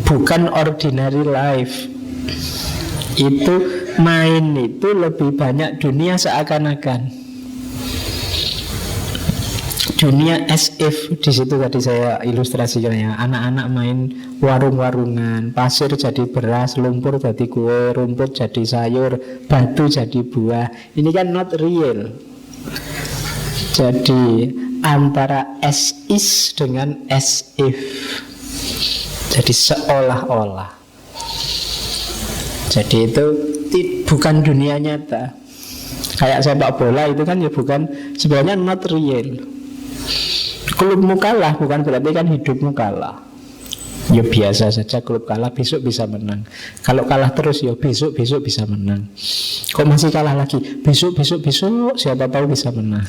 bukan ordinary life. Itu main itu lebih banyak dunia seakan-akan, dunia as if. Di situ tadi saya ilustrasikan ya, anak-anak main warung-warungan, pasir jadi beras, lumpur jadi kue, rumput jadi sayur, batu jadi buah. Ini kan not real. Jadi antara as is dengan as if. Jadi seolah-olah. Jadi itu bukan dunia nyata. Kayak sepak bola itu kan ya bukan, sebenarnya not real. Klubmu kalah bukan berarti kan hidupmu kalah. Ya biasa saja, klub kalah besok bisa menang. Kalau kalah terus ya besok bisa menang. Kok masih kalah lagi? Besok siapa tahu bisa menang.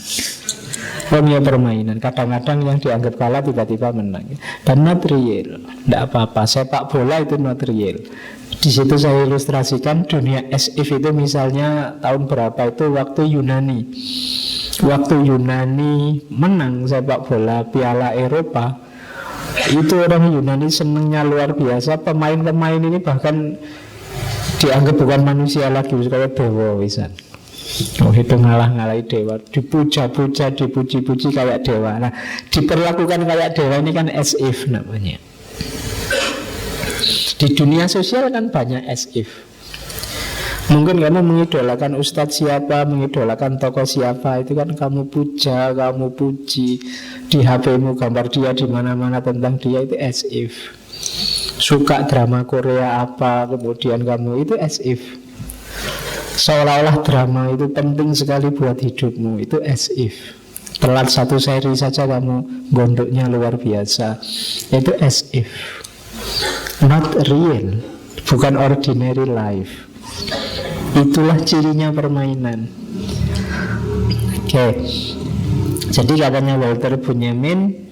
Dunia permainan, kadang-kadang yang dianggap kalah tiba-tiba menang. Dan not real, tidak apa-apa. Sepak bola itu not real. Di situ saya ilustrasikan dunia as if itu misalnya tahun berapa itu waktu Yunani. Waktu Yunani menang sepak bola Piala Eropa, itu orang Yunani senangnya luar biasa. Pemain-pemain ini bahkan dianggap bukan manusia lagi, kayak dewa wisan. Oh itu ngalah-ngalahi dewa, dipuja-puja, dipuji-puji kayak dewa. Nah diperlakukan kayak dewa ini kan as if namanya. Di dunia sosial kan banyak as if. Mungkin kamu mengidolakan ustadz siapa, mengidolakan tokoh siapa, itu kan kamu puja, kamu puji. Di HP-mu gambar dia di mana-mana tentang dia, itu as if. Suka drama Korea apa, kemudian kamu itu as if. Seolah-olah drama itu penting sekali buat hidupmu, itu as if. Telat satu seri saja kamu gondoknya luar biasa, itu as if. Not real, bukan ordinary life. Itulah cirinya permainan. Oke. Jadi katanya Walter Benjamin,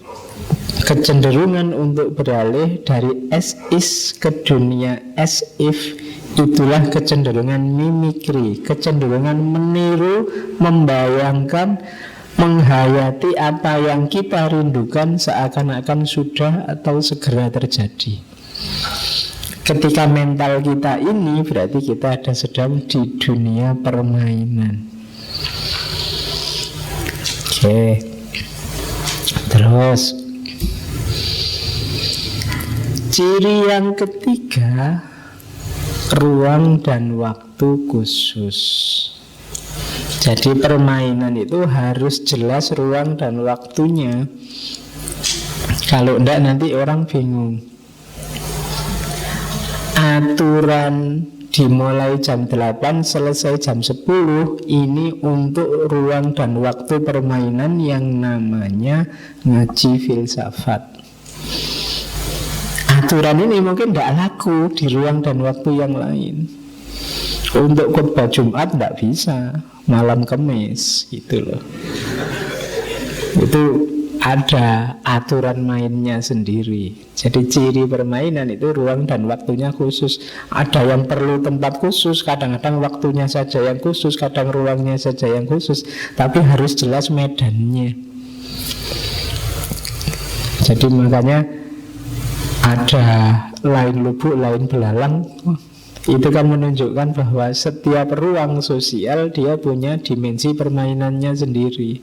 kecenderungan untuk beralih dari as is ke dunia as if, itulah kecenderungan mimikri, kecenderungan meniru, membayangkan, menghayati apa yang kita rindukan seakan-akan sudah atau segera terjadi. Ketika mental kita ini berarti kita ada sedang di dunia permainan. Oke. Terus ciri yang ketiga, ruang dan waktu khusus. Jadi permainan itu harus jelas ruang dan waktunya. Kalau enggak nanti orang bingung. Aturan dimulai jam 8 selesai jam 10 ini untuk ruang dan waktu permainan yang namanya ngaji filsafat. Aturan ini mungkin tidak laku di ruang dan waktu yang lain. Untuk khutbah Jumat tidak bisa, malam Kamis gitu loh. Itu ada aturan mainnya sendiri. Jadi ciri permainan itu ruang dan waktunya khusus. Ada yang perlu tempat khusus, kadang-kadang waktunya saja yang khusus, kadang ruangnya saja yang khusus. Tapi harus jelas medannya. Jadi makanya ada lain lubuk, lain belalang. Itu kan menunjukkan bahwa setiap ruang sosial dia punya dimensi permainannya sendiri.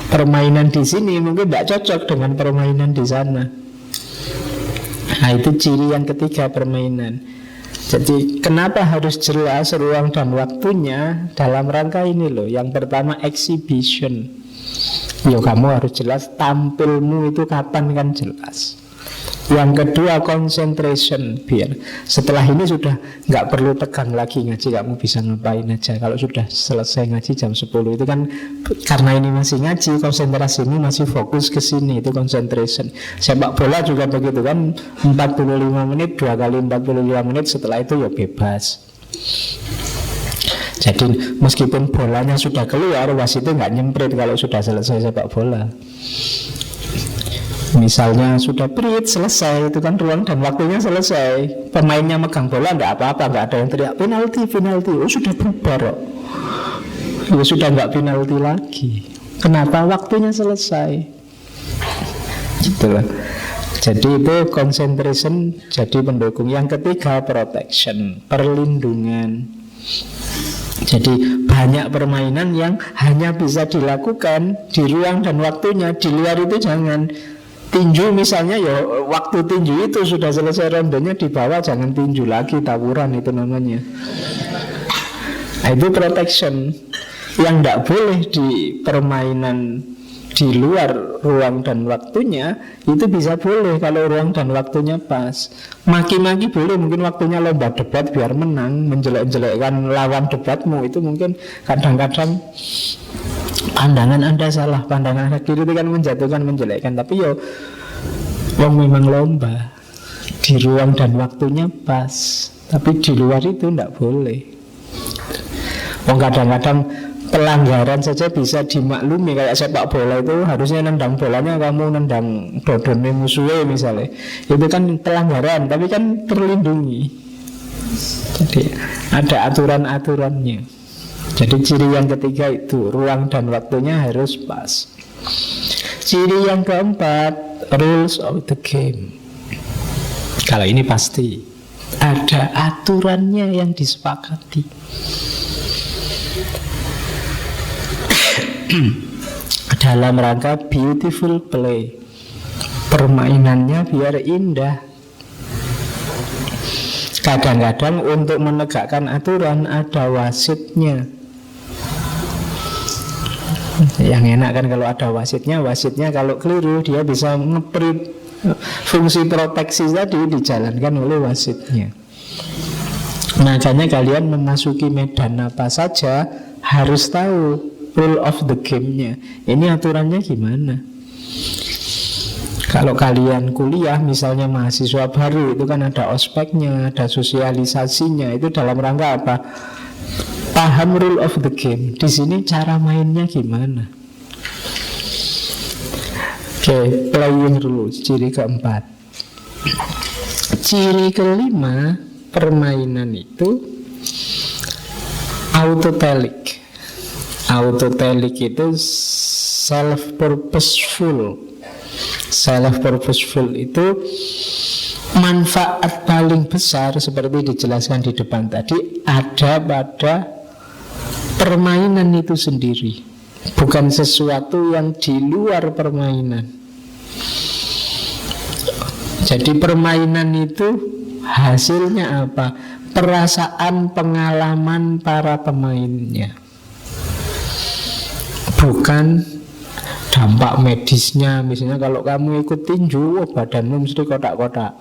Permainan di sini mungkin tidak cocok dengan permainan di sana. Nah itu ciri yang ketiga permainan. Jadi kenapa harus jelas ruang dan waktunya dalam rangka ini loh. Yang pertama exhibition. Yo kamu harus jelas tampilmu itu kapan kan jelas. Yang kedua concentration, biar setelah ini sudah nggak perlu tegang lagi ngaji, kamu bisa ngapain aja. Kalau sudah selesai ngaji jam 10 itu kan karena ini masih ngaji, konsentrasimu masih fokus ke sini, itu concentration. Sepak bola juga begitu kan, 45 menit 2 kali 45 menit, setelah itu ya bebas. Jadi meskipun bolanya sudah keluar, wasitnya nggak nyemprit kalau sudah selesai sepak bola. Misalnya sudah berit selesai, itu kan ruang dan waktunya selesai. Pemainnya megang bola nggak apa-apa, nggak ada yang teriak penalti, penalti. Oh sudah bubar kok. Ya sudah nggak penalti lagi. Kenapa? Waktunya selesai. Gitulah. Jadi itu concentration jadi pendukung. Yang ketiga protection, perlindungan. Jadi banyak permainan yang hanya bisa dilakukan di ruang dan waktunya. Di luar itu jangan. Tinju misalnya, ya waktu tinju itu sudah selesai rondenya, di bawah jangan tinju lagi, tawuran itu namanya. Nah, itu protection. Yang tidak boleh di permainan di luar ruang dan waktunya, itu bisa boleh kalau ruang dan waktunya pas. Maki-maki boleh, mungkin waktunya lomba debat biar menang, menjelek-jelekkan lawan debatmu, itu mungkin kadang-kadang pandangan Anda salah, pandangan Anda kiri itu kan menjatuhkan, menjelekkan. Tapi yo, wong memang lomba di ruang dan waktunya pas, tapi di luar itu tidak boleh. Wong kadang-kadang pelanggaran saja bisa dimaklumi. Kayak sepak bola itu harusnya nendang bolanya, kamu nendang dodone musuhnya misalnya, itu kan pelanggaran, tapi kan terlindungi. Jadi ada aturan-aturannya. Jadi ciri yang ketiga itu ruang dan waktunya harus pas. Ciri yang keempat, rules of the game. Kalau ini pasti ada aturannya yang disepakati. Dalam rangka beautiful play, permainannya biar indah. Kadang-kadang untuk menegakkan aturan ada wasitnya. Yang enak kan kalau ada wasitnya. Wasitnya kalau keliru dia bisa ngeprint. Fungsi proteksi tadi dijalankan oleh wasitnya. Makanya kalian memasuki medan apa saja harus tahu rule of the game-nya. Ini aturannya gimana? Kalau kalian kuliah misalnya mahasiswa baru, itu kan ada ospeknya, ada sosialisasinya. Itu dalam rangka apa? Paham rule of the game. Di sini cara mainnya gimana? Oke, playing rules, ciri keempat. Ciri kelima, permainan itu autotelic. Autotelic itu self-purposeful. Self-purposeful itu manfaat paling besar seperti dijelaskan di depan tadi ada pada permainan itu sendiri, bukan sesuatu yang di luar permainan. Jadi permainan itu hasilnya apa? Perasaan, pengalaman para pemainnya, bukan dampak medisnya. Misalnya kalau kamu ikut tinju, badanmu mesti kotak-kotak,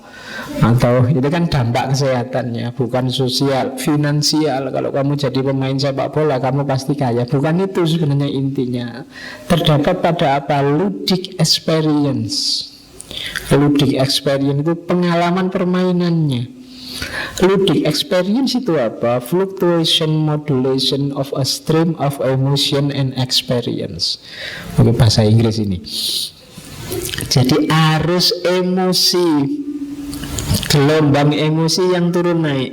atau itu kan dampak kesehatannya, bukan sosial, finansial. Kalau kamu jadi pemain sepak bola, kamu pasti kaya. Bukan itu sebenarnya intinya. Terdapat pada apa? Ludic experience. Ludic experience itu pengalaman permainannya. Ludic experience itu apa? Fluctuation modulation of a stream of emotion and experience. Oke, bahasa Inggris ini. Jadi arus emosi, gelombang emosi yang turun naik.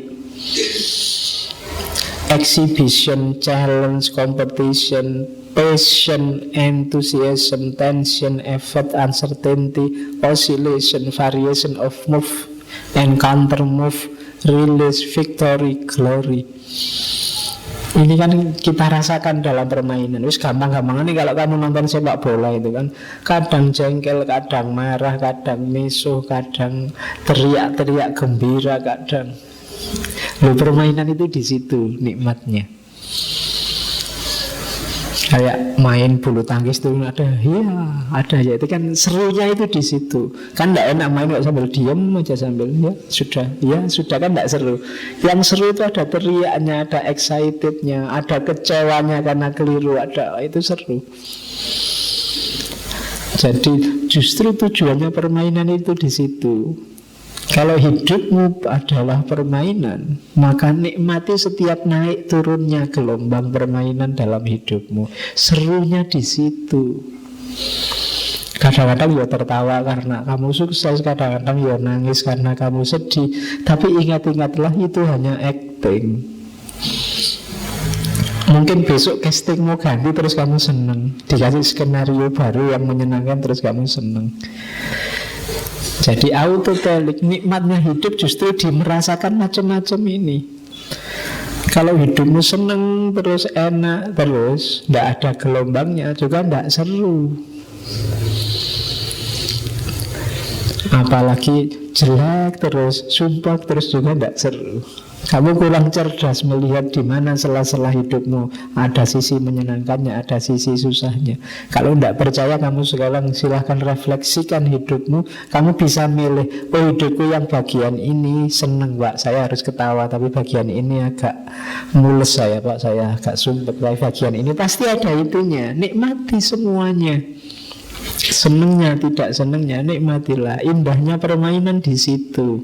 Exhibition, challenge, competition, passion, enthusiasm, tension, effort, uncertainty, oscillation, variation of mood, encounter, move, release, victory, glory. Ini kan kita rasakan dalam permainan. Wis gampang-gampang ini kalau kamu nonton sepak bola itu kan kadang jengkel, kadang marah, kadang misuh, kadang teriak-teriak gembira, kadang. Loh, permainan itu di situ nikmatnya. Kayak main bulu tangkis itu ada ya, itu kan serunya itu di situ. Kan tidak enak main kok sambil diem aja sambil sudah kan tidak seru. Yang seru itu ada teriaknya, ada excitednya, ada kecewanya karena keliru, itu seru. Jadi justru tujuannya permainan itu di situ. Kalau hidupmu adalah permainan, maka nikmati setiap naik turunnya gelombang permainan dalam hidupmu. Serunya di situ. Kadang-kadang ya tertawa karena kamu sukses, kadang-kadang ya nangis karena kamu sedih. Tapi ingat-ingatlah itu hanya acting. Mungkin besok castingmu ganti terus kamu seneng, dikasih skenario baru yang menyenangkan terus kamu seneng. Jadi autotelik, nikmatnya hidup justru dimerasakan macam-macam ini. Kalau hidupmu seneng terus, enak terus, tidak ada gelombangnya, juga tidak seru. Apalagi jelek terus, sumpah terus, juga tidak seru. Kamu kurang cerdas melihat di mana sela-sela hidupmu ada sisi menyenangkannya, ada sisi susahnya. Kalau tidak percaya, kamu sekarang silahkan refleksikan hidupmu. Kamu bisa milih, oh hidupku yang bagian ini seneng Pak, saya harus ketawa. Tapi bagian ini agak mules saya Pak, saya agak sumpah. Tapi bagian ini pasti ada itunya. Nikmati semuanya. Senengnya, tidak senengnya, nikmatilah. Indahnya permainan di situ.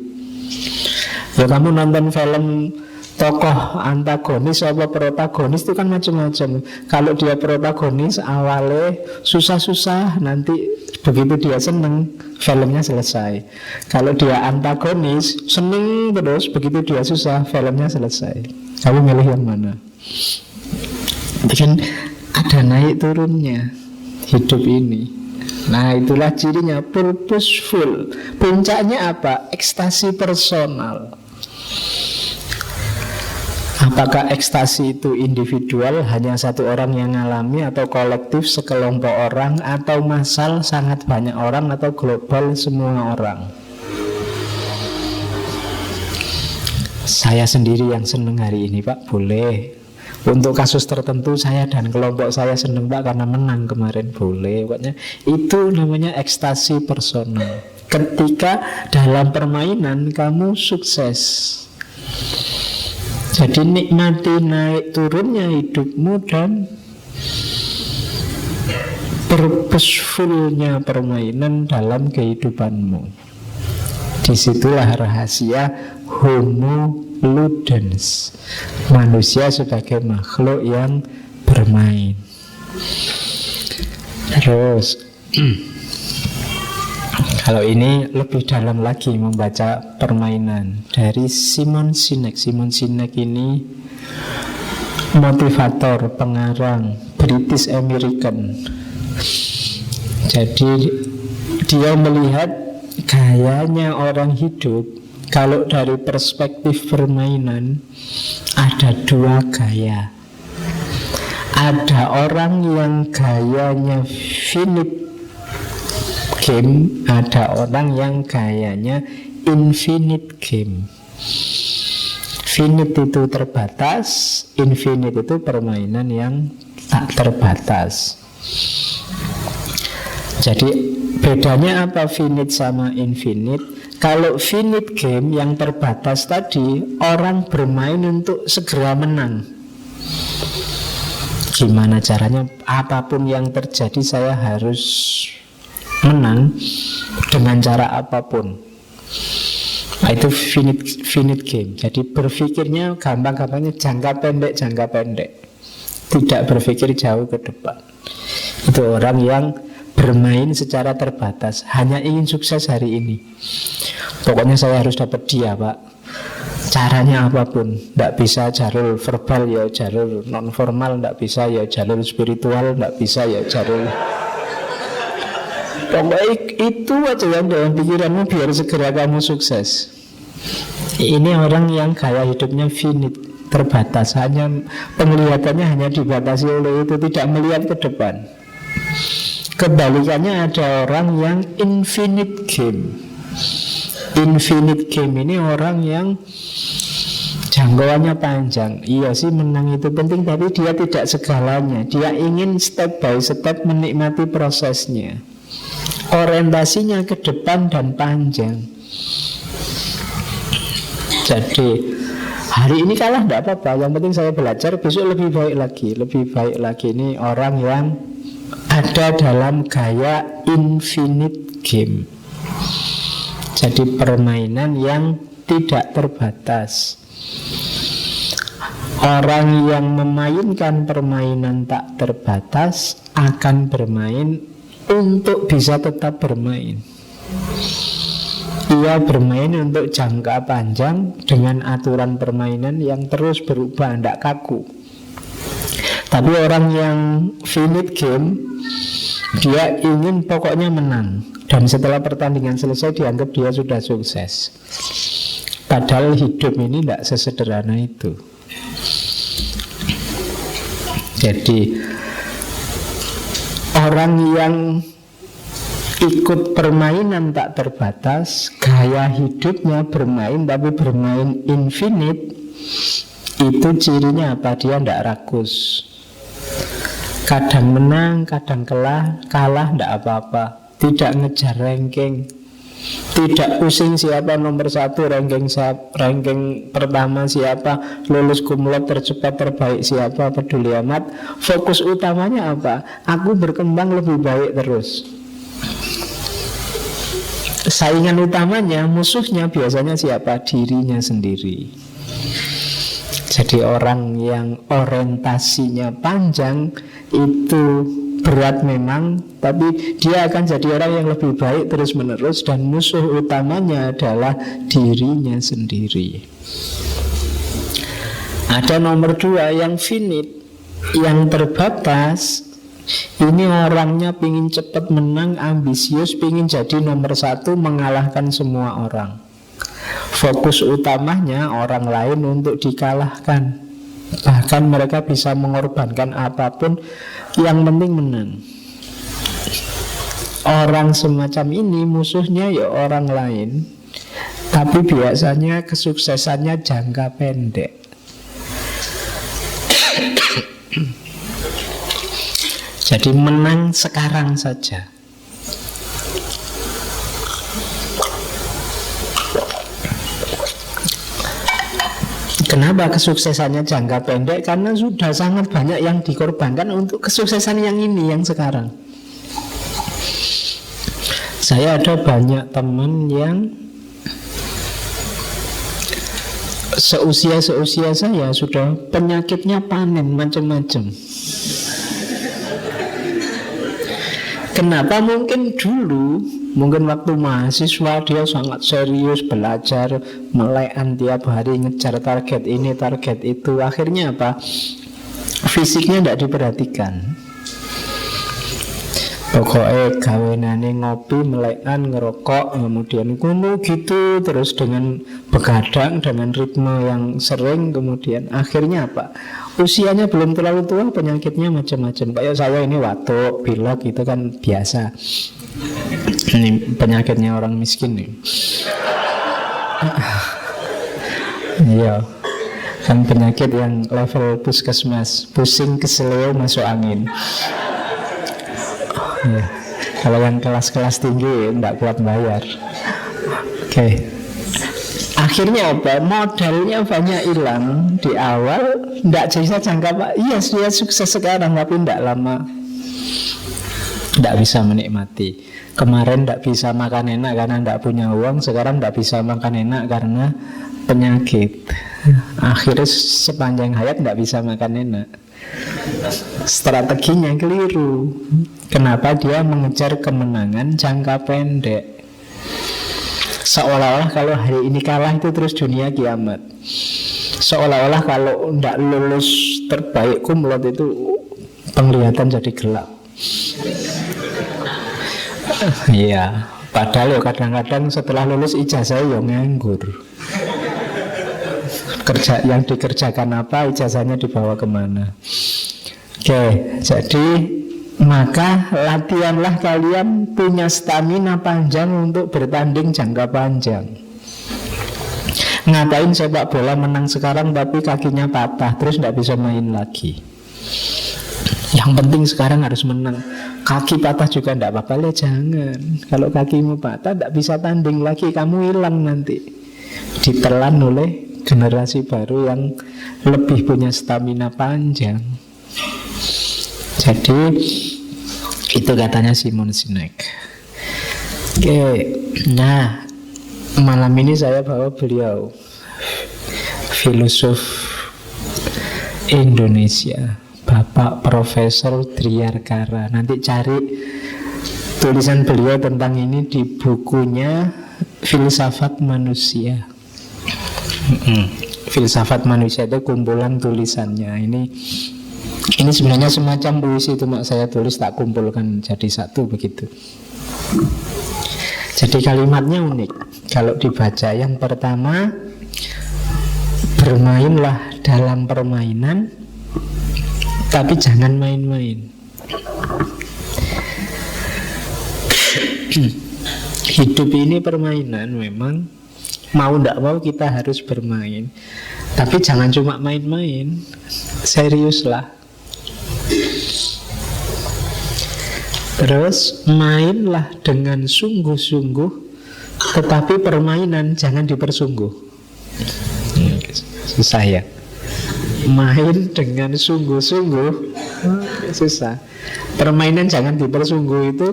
Ya kamu nonton film tokoh antagonis apa protagonis itu kan macam-macam. Kalau dia protagonis awalnya susah-susah, nanti begitu dia seneng filmnya selesai. Kalau dia antagonis seneng terus, begitu dia susah filmnya selesai. Kamu milih yang mana? Kan ada naik turunnya hidup ini. Nah itulah cirinya purposeful. Puncaknya apa? Ekstasi personal. Apakah ekstasi itu individual, hanya satu orang yang mengalami, atau kolektif sekelompok orang, atau massal sangat banyak orang, atau global semua orang? Saya sendiri yang senang hari ini Pak, boleh. Untuk kasus tertentu saya dan kelompok saya senang Pak karena menang kemarin, boleh. Pokoknya itu namanya ekstasi personal. Ketika dalam permainan kamu sukses. Jadi nikmati naik turunnya hidupmu dan purposefulnya permainan dalam kehidupanmu. Disitulah rahasia Homo ludens, manusia sebagai makhluk yang bermain. Terus kalau ini lebih dalam lagi membaca permainan dari Simon Sinek. Simon Sinek ini motivator, pengarang, British American. Jadi dia melihat gayanya orang hidup. Kalau dari perspektif permainan ada dua gaya. Ada orang yang gayanya finite game, ada orang yang gayanya infinite game. Finite itu terbatas, infinite itu permainan yang tak terbatas. Jadi bedanya apa finite sama infinite? Kalau finite game yang terbatas tadi, orang bermain untuk segera menang. Gimana caranya? Apapun yang terjadi saya harus menang dengan cara apapun. Nah, itu finite game. Jadi berpikirnya gampang-gampangnya jangka pendek. Tidak berpikir jauh ke depan. Itu orang yang bermain secara terbatas, hanya ingin sukses hari ini. Pokoknya saya harus dapat dia Pak, caranya apapun. Tidak bisa jalur verbal, ya jalur non formal. Tidak bisa ya jalur spiritual. Tidak bisa ya jalur. Pokoknya itu aja yang dalam pikiranmu biar segera kamu sukses. Ini orang yang gaya hidupnya finite, terbatas. Hanya penglihatannya hanya dibatasi oleh itu, tidak melihat ke depan. Kebalikannya ada orang yang infinite game. Infinite game ini orang yang jangkauannya panjang. Iya sih menang itu penting, tapi dia tidak segalanya. Dia ingin step by step menikmati prosesnya. Orientasinya ke depan dan panjang. Jadi hari ini kalah tidak apa-apa, yang penting saya belajar, besok lebih baik lagi. Lebih baik lagi. Ini orang yang ada dalam gaya infinite game. Jadi permainan yang tidak terbatas. Orang yang memainkan permainan tak terbatas akan bermain untuk bisa tetap bermain. Ia bermain untuk jangka panjang dengan aturan permainan yang terus berubah, tidak kaku. Tapi orang yang finite game, dia ingin pokoknya menang, dan setelah pertandingan selesai dianggap dia sudah sukses. Padahal hidup ini tidak sesederhana itu. Jadi orang yang ikut permainan tak terbatas, gaya hidupnya bermain tapi bermain infinite, itu cirinya apa? Dia tidak rakus. Kadang menang, kadang kalah, tidak apa-apa. Tidak ngejar ranking, tidak pusing siapa nomor 1 ranking pertama siapa, lulus cum laude tercepat terbaik siapa, peduli amat. Fokus utamanya apa? Aku berkembang lebih baik terus. Saingan utamanya, musuhnya biasanya siapa? Dirinya sendiri. Jadi orang yang orientasinya panjang itu berat memang, tapi dia akan jadi orang yang lebih baik terus menerus, dan musuh utamanya adalah dirinya sendiri. Ada nomor 2 yang finite, yang terbatas. Ini orangnya pingin cepat menang, ambisius, pingin jadi nomor 1, mengalahkan semua orang. Fokus utamanya orang lain untuk dikalahkan. Bahkan mereka bisa mengorbankan apapun, yang penting menang. Orang semacam ini musuhnya ya orang lain, tapi biasanya kesuksesannya jangka pendek. Jadi menang sekarang saja. Kenapa kesuksesannya jangka pendek? Karena sudah sangat banyak yang dikorbankan untuk kesuksesan yang ini, yang sekarang. Saya ada banyak teman yang seusia saya sudah penyakitnya panen macam-macam. Kenapa? Mungkin dulu, mungkin waktu mahasiswa dia sangat serius belajar, melekan tiap hari, ngejar target ini, target itu. Akhirnya apa? Fisiknya tidak diperhatikan. Pokoknya gawenane ngopi, melekan, ngerokok, kemudian kuno gitu, terus dengan begadang, dengan ritme yang sering, kemudian akhirnya apa? Usianya belum terlalu tua, penyakitnya macam-macam. Kayak saya ini watuk, pilek, itu kan biasa. Ini penyakitnya orang miskin nih. Iya, kan penyakit yang level puskesmas, pusing keseleo masuk angin. Ya, kalau yang kelas-kelas tinggi tidak kuat bayar. Oke. Akhirnya apa? Modalnya banyak hilang di awal, tidak bisa jangka pak. Iya, dia sukses sekarang, tapi tidak lama, tidak bisa menikmati. Kemarin tidak bisa makan enak karena tidak punya uang. Sekarang tidak bisa makan enak karena penyakit. Akhirnya sepanjang hayat tidak bisa makan enak. Strateginya keliru. Kenapa? Dia mengejar kemenangan jangka pendek. Seolah-olah kalau hari ini kalah itu terus dunia kiamat. Seolah-olah kalau tidak lulus terbaik cum laude itu penglihatan jadi gelap. Iya, padahal kadang-kadang setelah lulus ijazah ya nganggur. Kerja yang dikerjakan apa, ijazahnya dibawa kemana. Oke, jadi maka latihanlah kalian punya stamina panjang untuk bertanding jangka panjang. Ngapain sepak bola menang sekarang tapi kakinya patah terus tidak bisa main lagi? Yang penting sekarang harus menang. Kaki patah juga tidak apa-apa, ya jangan. Kalau kakimu patah tidak bisa tanding lagi, kamu hilang nanti. Ditelan oleh generasi baru yang lebih punya stamina panjang. Jadi itu katanya Simon Sinek. Oke, nah Malam ini saya bawa beliau, filosof Indonesia, Bapak Profesor Driyarkara. Nanti cari tulisan beliau tentang ini di bukunya Filsafat Manusia. Filsafat Manusia itu kumpulan tulisannya. Ini sebenarnya semacam puisi, cuma saya tulis tak kumpulkan jadi satu begitu. Jadi kalimatnya unik kalau dibaca. Yang pertama, bermainlah dalam permainan, tapi jangan main-main. Hidup ini permainan memang. Mau tidak mau kita harus bermain. Tapi jangan cuma main-main. Seriuslah. Terus mainlah dengan sungguh-sungguh, tetapi permainan jangan dipersungguh. Susah ya. Main dengan sungguh-sungguh susah. Permainan jangan dipersungguh itu.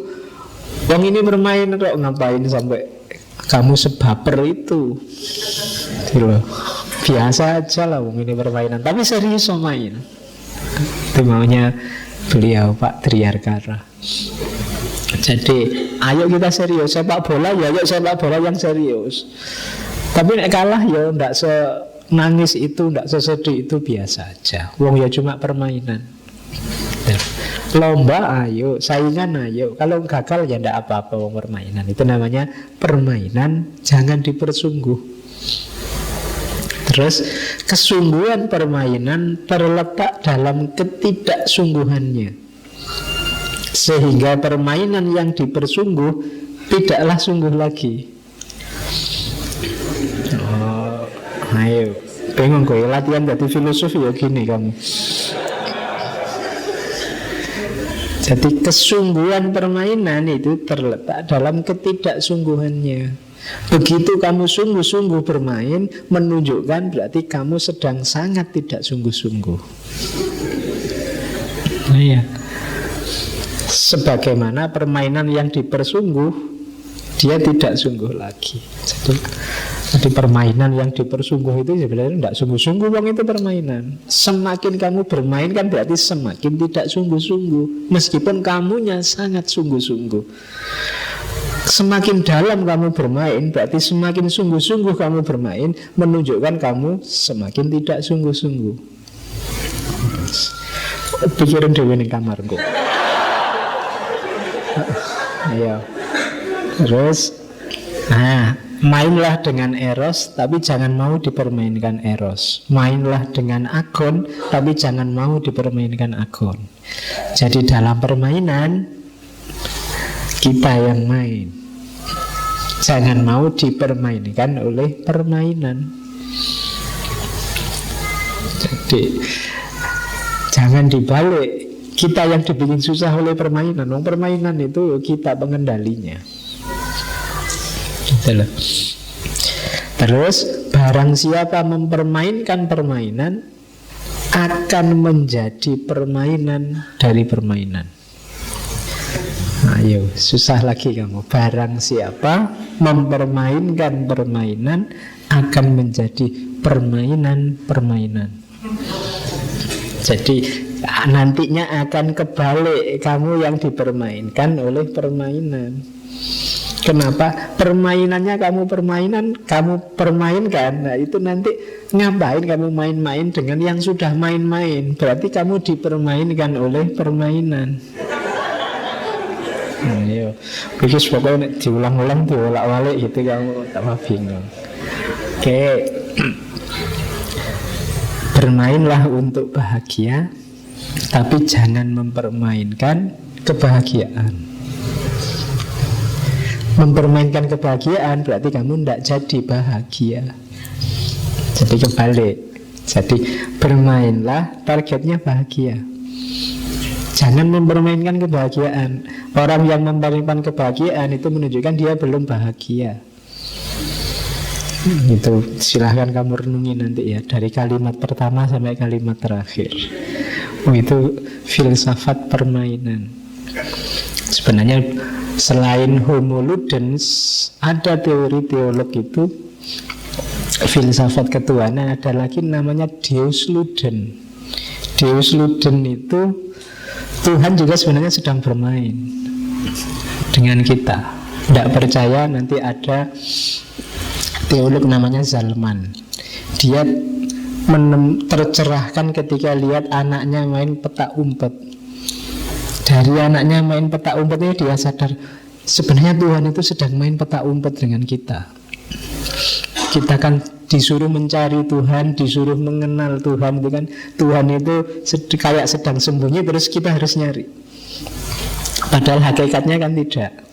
Wong ini bermain kok, ngapain sampai kamu sebaper itu? Gitu. Biasa aja lah wong ini permainan, tapi serius main. Itu maunya beliau Pak Driyarkara. Jadi ayo kita serius. Sepak bola ya, ayo sepak bola yang serius. Tapi nek kalah ya ndak senangis itu, ndak sesedih itu, biasa aja. Wong ya cuma permainan. Lomba ayo, saingan ayo. Kalau gagal ya ndak apa-apa, wong permainan. Itu namanya permainan, jangan dipersungguh. Terus kesungguhan permainan terletak dalam ketidaksungguhannya, sehingga permainan yang dipersungguh tidaklah sungguh lagi. Ayo, bingung kok ya, latihan jadi filosof ya gini kamu. Jadi kesungguhan permainan itu terletak dalam ketidaksungguhannya. Begitu kamu sungguh-sungguh bermain, menunjukkan berarti kamu sedang sangat tidak sungguh-sungguh. Nah ya, sebagaimana permainan yang dipersungguh, dia tidak sungguh lagi. Jadi permainan yang dipersungguh itu sebenarnya tidak sungguh-sungguh, wong itu permainan. Semakin kamu bermain kan berarti semakin tidak sungguh-sungguh, meskipun kamunya sangat sungguh-sungguh. Semakin dalam kamu bermain, berarti semakin sungguh-sungguh kamu bermain, menunjukkan kamu semakin tidak sungguh-sungguh. Pikirin dewe ning kamarku. Ayo. Terus mainlah dengan eros, tapi jangan mau dipermainkan eros. Mainlah dengan agon, tapi jangan mau dipermainkan agon. Jadi dalam permainan kita yang main, jangan mau dipermainkan oleh permainan. Jadi jangan dibalik, kita yang dibikin susah oleh permainan. Permainan itu kita pengendalinya. Gitu loh. Terus barang siapa mempermainkan permainan akan menjadi permainan dari permainan. Ayo, susah lagi kamu. Barang siapa mempermainkan permainan akan menjadi permainan-permainan. Jadi nantinya akan kebalik, kamu yang dipermainkan oleh permainan. Kenapa? Permainannya kamu permainkan. Nah itu nanti ngapain kamu main-main dengan yang sudah main-main? Berarti kamu dipermainkan oleh permainan. Ayo, because pokoknya diulang-ulang, diolak-walik gitu, kamu tambah bingung. Oke. Bermainlah untuk bahagia, tapi jangan mempermainkan kebahagiaan. Mempermainkan kebahagiaan berarti kamu tidak jadi bahagia. Jadi kebalik. Jadi bermainlah, targetnya bahagia. Jangan mempermainkan kebahagiaan. Orang yang mempermainkan kebahagiaan itu menunjukkan dia belum bahagia. Itu silahkan kamu renungi nanti ya, dari kalimat pertama sampai kalimat terakhir. Itu filsafat permainan. Sebenarnya Selain Homo ludens, ada teori teolog itu, filsafat ketuhanan, ada lagi namanya Deus Luden. Deus Luden itu Tuhan juga sebenarnya sedang bermain dengan kita. Tidak percaya, nanti ada teolog namanya Zalman. Dia tercerahkan ketika lihat anaknya main petak umpet. Dari anaknya main petak umpet ini dia sadar sebenarnya Tuhan itu sedang main petak umpet dengan kita. Kita kan disuruh mencari Tuhan, disuruh mengenal Tuhan, itu kan Tuhan itu kayak sedang sembunyi, terus kita harus nyari. Padahal hakikatnya kan tidak.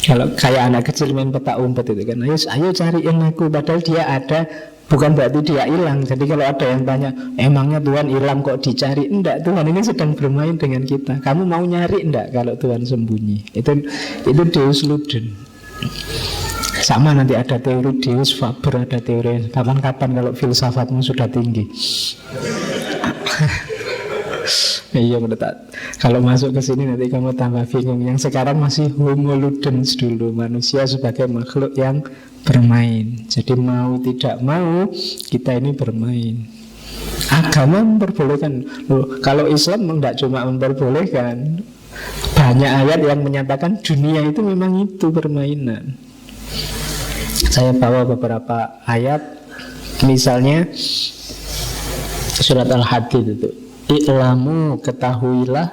Kalau kayak anak kecil main petak umpet itu kan, ayo cariin aku, padahal dia ada. Bukan berarti dia hilang. Jadi kalau ada yang tanya, emangnya Tuhan hilang kok dicari? Enggak, Tuhan ini sedang bermain dengan kita. Kamu mau nyari enggak kalau Tuhan sembunyi? Itu Deus Luden. Sama nanti ada teori Deus Faber, ada teori kapan-kapan kalau filsafatmu sudah tinggi. Iya benar. Kalau masuk ke sini nanti kamu tambah bingung. Yang sekarang masih Homo ludens dulu, manusia sebagai makhluk yang bermain. Jadi mau tidak mau kita ini bermain. Agama memperbolehkan. Loh, kalau Islam tidak cuma memperbolehkan, banyak ayat yang menyatakan dunia itu memang itu permainan. Saya bawa beberapa ayat. Misalnya surat Al-Hadid itu, I'lamu, ketahuilah,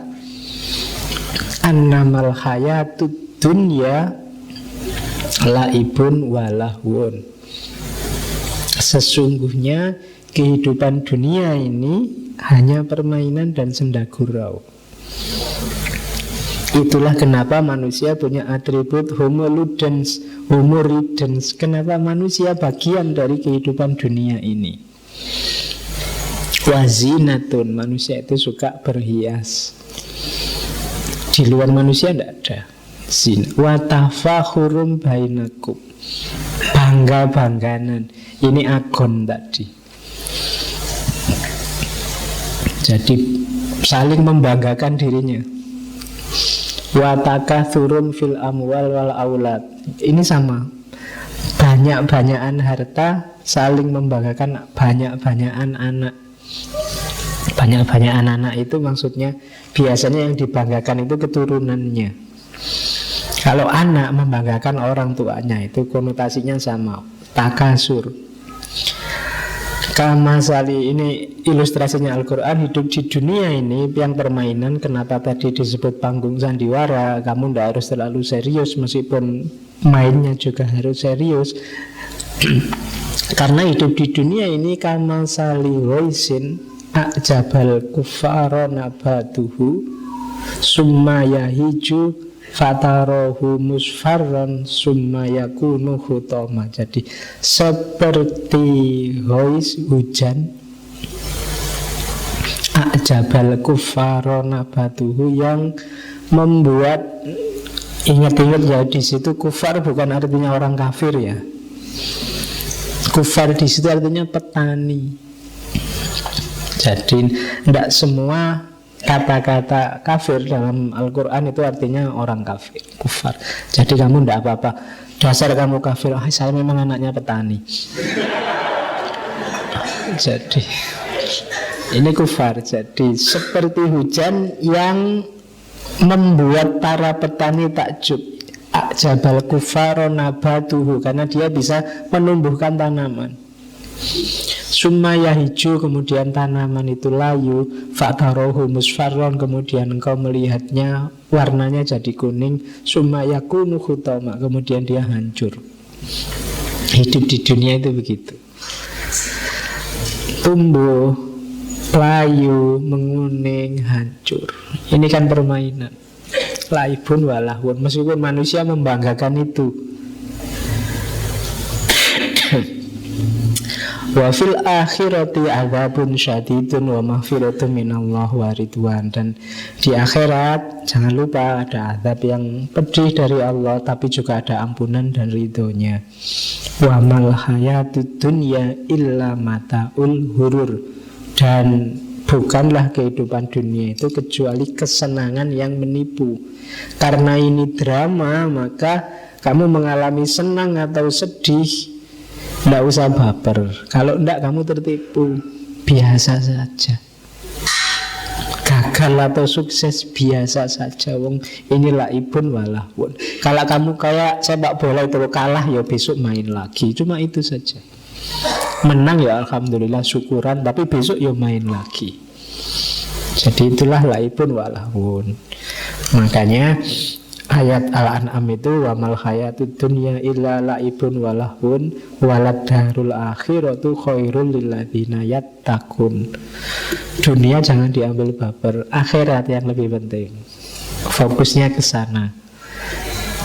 annamal hayatud dunya laibun walahun. Sesungguhnya kehidupan dunia ini hanya permainan dan senda gurau. Itulah kenapa manusia punya atribut Homo ludens, Homo ridens. Kenapa manusia bagian dari kehidupan dunia ini. Wazinatun, manusia itu suka berhias. Di luar manusia tidak ada zina. Watafahurum bainakum, bangga-bangganan. Ini agon tadi. Jadi saling membanggakan dirinya. Watakathurun fil amwal wal aulad. Ini sama. Banyak-banyakan harta, saling membanggakan banyak-banyakan anak. Banyak-banyakan anak itu maksudnya biasanya yang dibanggakan itu keturunannya. Kalau anak membanggakan orang tuanya, itu konotasinya sama, takasur. Kamasali, ini ilustrasinya Al-Quran. Hidup di dunia ini yang permainan. Kenapa tadi disebut panggung sandiwara? Kamu tidak harus terlalu serius, meskipun mainnya juga harus serius. Karena hidup di dunia ini kamasali waisin a'jabal kufara nabatuhu summa yahiju fatarohu musfarran summa yakunu hutoma. Jadi seperti hois hujan, a'jabal kufara nabatuhu, yang membuat, ingat-ingat ya, di situ kufar bukan artinya orang kafir ya. Kufar di situ artinya petani. Jadi tidak semua kata-kata kafir dalam Al-Quran itu artinya orang kafir, kufar. Jadi kamu tidak apa-apa, dasar kamu kafir, saya memang anaknya petani. Jadi ini kufar. Jadi seperti hujan yang membuat para petani takjub. Jabal kufaro nabatuhu, karena dia bisa menumbuhkan tanaman. Sumaya hijau, kemudian tanaman itu layu. Fa'tarohu musfarron, kemudian engkau melihatnya warnanya jadi kuning. Sumaya kunu hutoma, kemudian dia hancur. Hidup di dunia itu begitu. Tumbuh, layu, menguning, hancur. Ini kan permainan. Laibun walahun, meskipun manusia membanggakan itu. Wa fil akhirati adzabun syadidun wa maghfiratun minallah wa ridwan. Dan di akhirat jangan lupa ada azab yang pedih dari Allah, tapi juga ada ampunan dan ridhonya. Wa mal hayatud dunya illa mataul hurur. Dan bukanlah kehidupan dunia itu kecuali kesenangan yang menipu. Karena ini drama, maka kamu mengalami senang atau sedih, tidak usah baper. Kalau tidak kamu tertipu, biasa saja. Gagal atau sukses biasa saja. Wong inilah ibun walahun. Kalau kamu kayak sepak bola itu kalah, ya besok main lagi. Cuma itu saja. Menang ya alhamdulillah syukuran, tapi besok ya main lagi. Jadi itulah laibun walahun. Makanya ayat Al-An'am itu wa mal hayatud dunya illa laibun walahun walad darul akhiratu khairul lil ladzina yattaqun. Dunia jangan diambil baper, akhirat yang lebih penting. Fokusnya ke sana.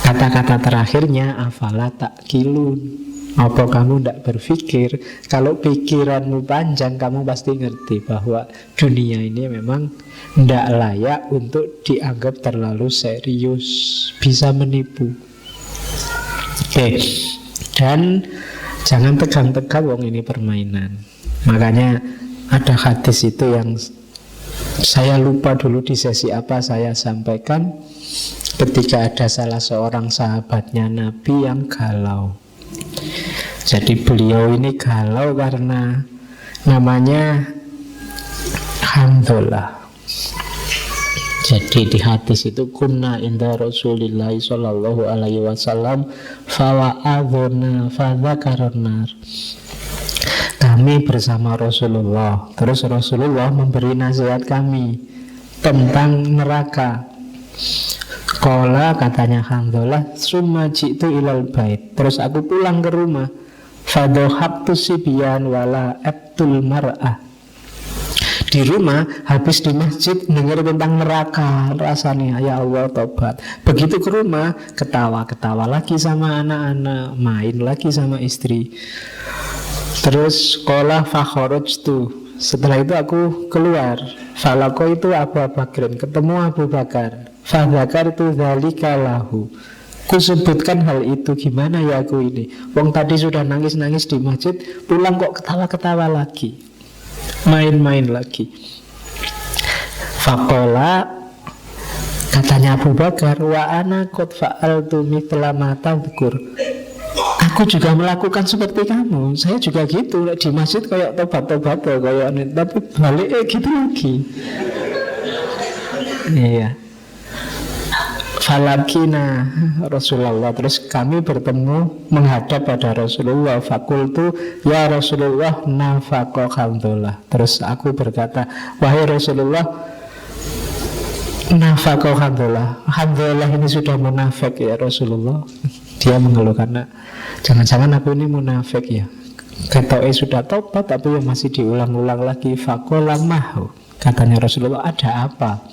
Kata-kata terakhirnya afala ta'qilun. Apa kamu tidak berpikir? Kalau pikiranmu panjang, kamu pasti ngerti bahwa dunia ini memang tidak layak untuk dianggap terlalu serius, bisa menipu. Oke. Dan jangan tegang-tegang, wong ini permainan. Makanya ada hadis itu yang saya lupa dulu di sesi apa saya sampaikan, ketika ada salah seorang sahabatnya Nabi yang galau. Jadi beliau ini galau karena namanya Hanzalah. Jadi di hadis itu kunna inda Rasulillah sallallahu alaihi wasallam fawa'adhuna fadzakarnar. Kami bersama Rasulullah, terus Rasulullah memberi nasihat kami tentang neraka. Qala, katanya Hanzalah, summa ji'tu ilal bait. Terus aku pulang ke rumah. Fadhahaktu sibyan wala abtul mar'ah. Di rumah, habis di masjid dengar tentang neraka, rasanya ya Allah tobat. Begitu ke rumah, ketawa-ketawa lagi sama anak-anak, main lagi sama istri. Terus qala fakharajtu. Setelah itu aku keluar. Falaqo itu Abu Bakrin, ketemu Abu Bakar. Fadzakartu dzalika lahu. Kusebutkan hal itu, gimana ya aku ini, wong tadi sudah nangis-nangis di masjid, pulang kok ketawa-ketawa lagi, main-main lagi. Faqala, katanya Abu Bakar, wa ana qad fa'altu mithla ma tadhkur. Aku juga melakukan seperti kamu, saya juga gitu di masjid kayak tobat-tobat kayak ini, tapi balik gitu lagi. Iya. Falakina Rasulullah. Terus kami bertemu menghadap pada Rasulullah. Fakultu ya Rasulullah nafaqo Hanzalah. Terus aku berkata, wahai Rasulullah, nafaqo Hanzalah, Hanzalah ini sudah munafik ya Rasulullah. Dia mengeluh karena jangan-jangan aku ini munafik ya. Ketoknya sudah tobat tapi masih diulang-ulang lagi. Faqala mahu, katanya Rasulullah, ada apa?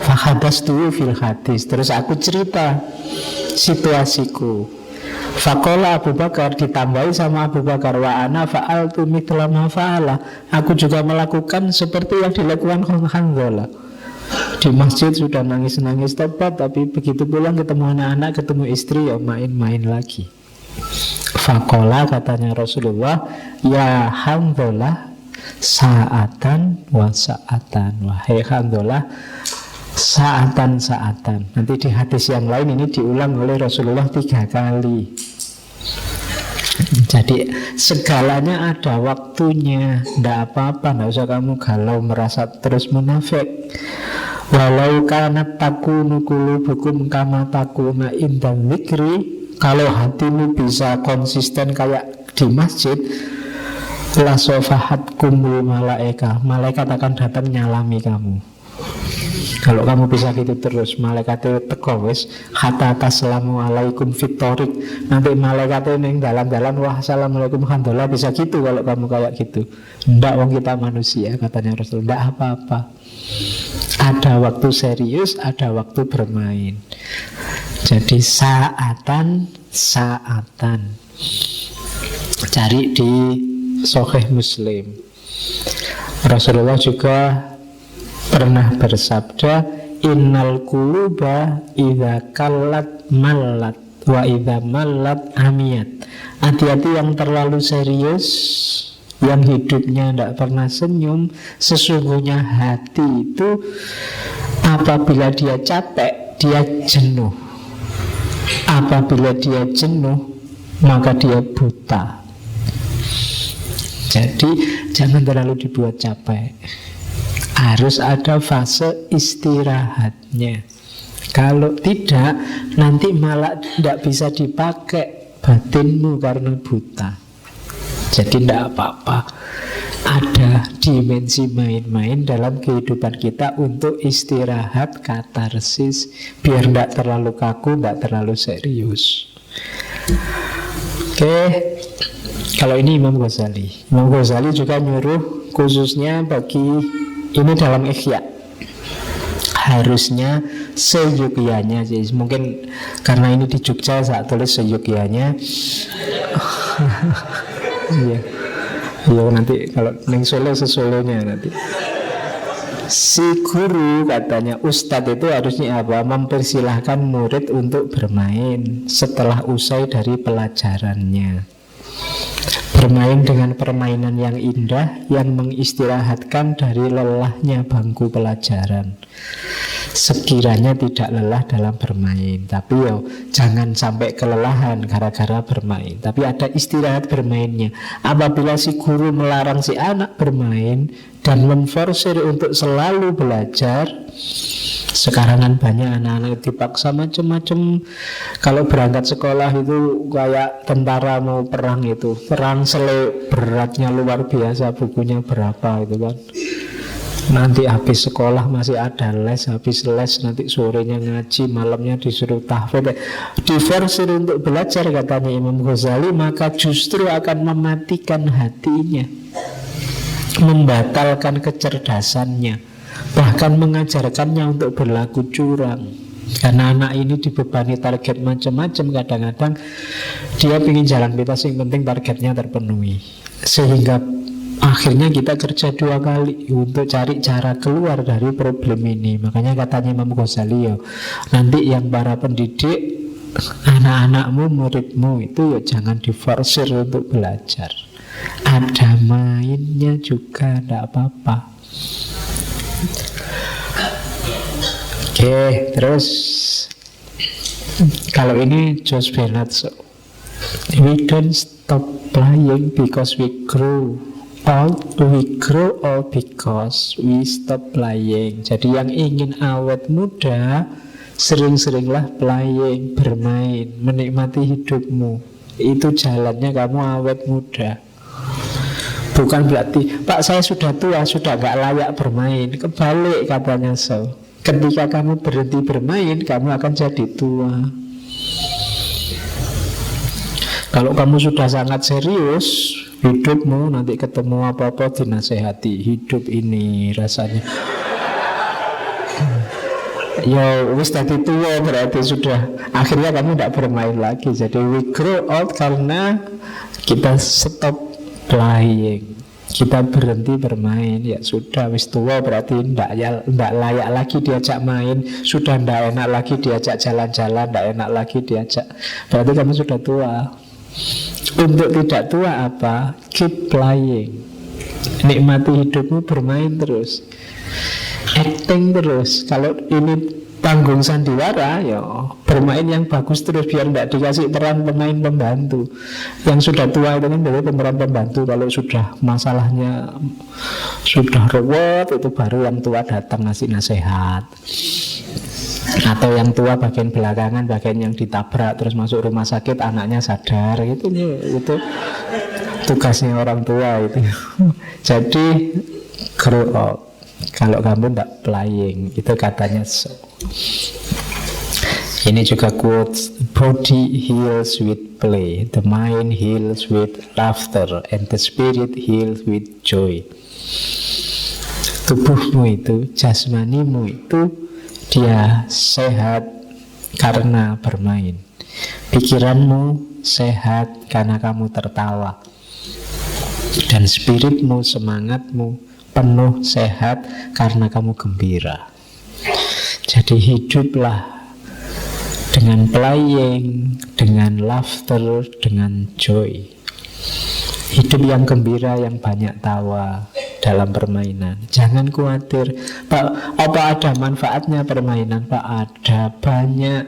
Fahabastu fil hadis. Terus aku cerita situasiku. Faqala Abu Bakar, ditambahi sama Abu Bakar, wa ana fa'altu mithla ma fa'ala. Aku juga melakukan seperti yang dilakukan Hanzalah. Di masjid sudah nangis-nangis tobat, tapi begitu pulang ketemu anak-anak, ketemu istri, ya main-main lagi. Faqala, katanya Rasulullah, ya Hanzalah sa'atan wa sa'atan. Wahai Hanzalah, saatan-saatan. Nanti di hadis yang lain ini diulang oleh Rasulullah 3 kali. Jadi segalanya ada waktunya. Tidak apa-apa, tidak usah kamu galau merasa terus munafik. Walau kanat takunu qulubukum kama takuna inda dzikri. Kalau hatimu bisa konsisten kayak di masjid, la sofahatkumul malaika. Malaikat akan datang nyalami kamu. Kalau kamu bisa gitu terus, malaikat itu teko wis hatta assalamualaikum fitorik. Nanti malaikat itu yang dalam-dalam, wah assalamualaikum Hanzalah, bisa gitu kalau kamu kayak gitu. Ndak, wong kita manusia, katanya Rasul. Ndak apa-apa. Ada waktu serius, ada waktu bermain. Jadi saatan. Cari di Sahih Muslim. Rasulullah juga pernah bersabda, innal quluba idza kallat mallat wa idza mallat amiyat. Hati-hati yang terlalu serius, yang hidupnya tidak pernah senyum. Sesungguhnya hati itu apabila dia capek, dia jenuh. Apabila dia jenuh, maka dia buta. Jadi jangan terlalu dibuat capek. Harus ada fase istirahatnya. Kalau tidak, nanti malah tidak bisa dipakai batinmu karena buta. Jadi tidak apa-apa. Ada dimensi main-main dalam kehidupan kita untuk istirahat, katarsis, biar tidak terlalu kaku, tidak terlalu serius. Oke. Kalau ini Imam Ghazali. Imam Ghazali juga nyuruh khususnya bagi ini dalam Ihya. Harusnya seyogyanya. Mungkin karena ini di Jogja saya tulis seyogyanya. Iya. Iya nanti kalau neng Solo sesolonya nanti. Si guru katanya ustadz itu harusnya apa? Mempersilahkan murid untuk bermain setelah usai dari pelajarannya. Bermain dengan permainan yang indah yang mengistirahatkan dari lelahnya bangku pelajaran. Sekiranya tidak lelah dalam bermain, tapi jangan sampai kelelahan gara-gara bermain. Tapi ada istirahat bermainnya. Apabila si guru melarang si anak bermain dan memforsir untuk selalu belajar, sekarang kan banyak anak-anak dipaksa macam-macam. Kalau berangkat sekolah itu kayak tentara mau perang itu. Perang beratnya luar biasa, bukunya berapa itu kan. Nanti habis sekolah masih ada les, habis les nanti sorenya ngaji, malamnya disuruh tahfidz. Diversir untuk belajar katanya Imam Ghazali, maka justru akan mematikan hatinya, membatalkan kecerdasannya, bahkan mengajarkannya untuk berlaku curang. Karena anak ini dibebani target macam-macam, kadang-kadang dia ingin jalan pintas, yang penting targetnya terpenuhi. Sehingga akhirnya kita kerja 2 kali untuk cari cara keluar dari problem ini. Makanya katanya Imam Ghazali nanti yang para pendidik, anak-anakmu, muridmu itu jangan diforsir untuk belajar. Ada mainnya juga, tidak apa-apa. Oke, terus kalau ini Josh Bernard, we don't stop playing because we grow old, we grow old because we stop playing. Jadi yang ingin awet muda, sering-seringlah playing, bermain, menikmati hidupmu. Itu jalannya kamu awet muda. Bukan berarti Pak saya sudah tua, sudah gak layak bermain. Kebalik katanya ketika kamu berhenti bermain, kamu akan jadi tua. Kalau kamu sudah sangat serius hidupmu, nanti ketemu apa-apa dinasehati. Hidup ini rasanya ya wis tadi tua, berarti sudah akhirnya kamu tidak bermain lagi. Jadi we grow old karena kita stop playing, kita berhenti bermain. Ya sudah wis tua, berarti tidak layak lagi diajak main. Sudah tidak enak lagi diajak jalan-jalan, tidak enak lagi diajak. Berarti kamu sudah tua. Untuk tidak tua apa? Keep playing. Nikmati hidupmu, bermain terus, acting terus. Kalau ini panggung sandiwara, ya bermain yang bagus terus, biar tidak dikasih peran pemain pembantu. Yang sudah tua itu kan dari pemeran pembantu. Kalau sudah masalahnya sudah ruwet, itu baru yang tua datang ngasih nasihat. Atau yang tua bagian belakangan, bagian yang ditabrak terus masuk rumah sakit, anaknya sadar gitu. Itu tugasnya orang tua itu. Jadi grow up. Kalau kamu tidak playing, itu katanya Ini juga quotes, body heals with play, the mind heals with laughter, and the spirit heals with joy. Tubuhmu itu, jasmanimu itu, dia sehat karena bermain. Pikiranmu sehat karena kamu tertawa. Dan spiritmu, semangatmu penuh sehat karena kamu gembira. Jadi hiduplah dengan playing, dengan laughter, dengan joy. Hidup yang gembira, yang banyak tawa dalam permainan. Jangan khawatir, Pak, apa ada manfaatnya permainan? Pak, ada banyak.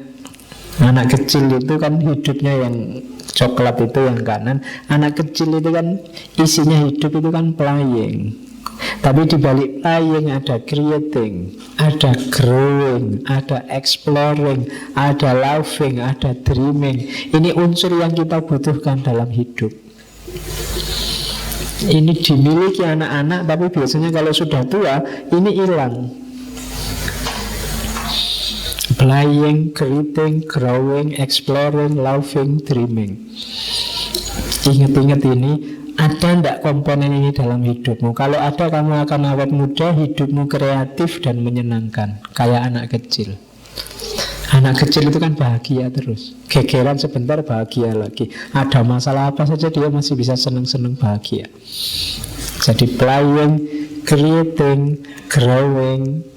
Anak kecil itu kan hidupnya yang coklat itu yang kanan. Anak kecil itu kan isinya hidup itu kan playing. Tapi di balik playing ada creating, ada growing, ada exploring, ada loving, ada dreaming. Ini unsur yang kita butuhkan dalam hidup. Ini dimiliki anak-anak, tapi biasanya kalau sudah tua ini hilang. Playing, creating, growing, exploring, loving, dreaming. Ingat-ingat ini. Ada enggak komponen ini dalam hidupmu? Kalau ada, kamu akan awet muda, hidupmu kreatif dan menyenangkan. Kayak anak kecil. Anak kecil itu kan bahagia terus. Gegeran sebentar bahagia lagi. Ada masalah apa saja dia masih bisa senang-senang bahagia. Jadi playing, creating, growing,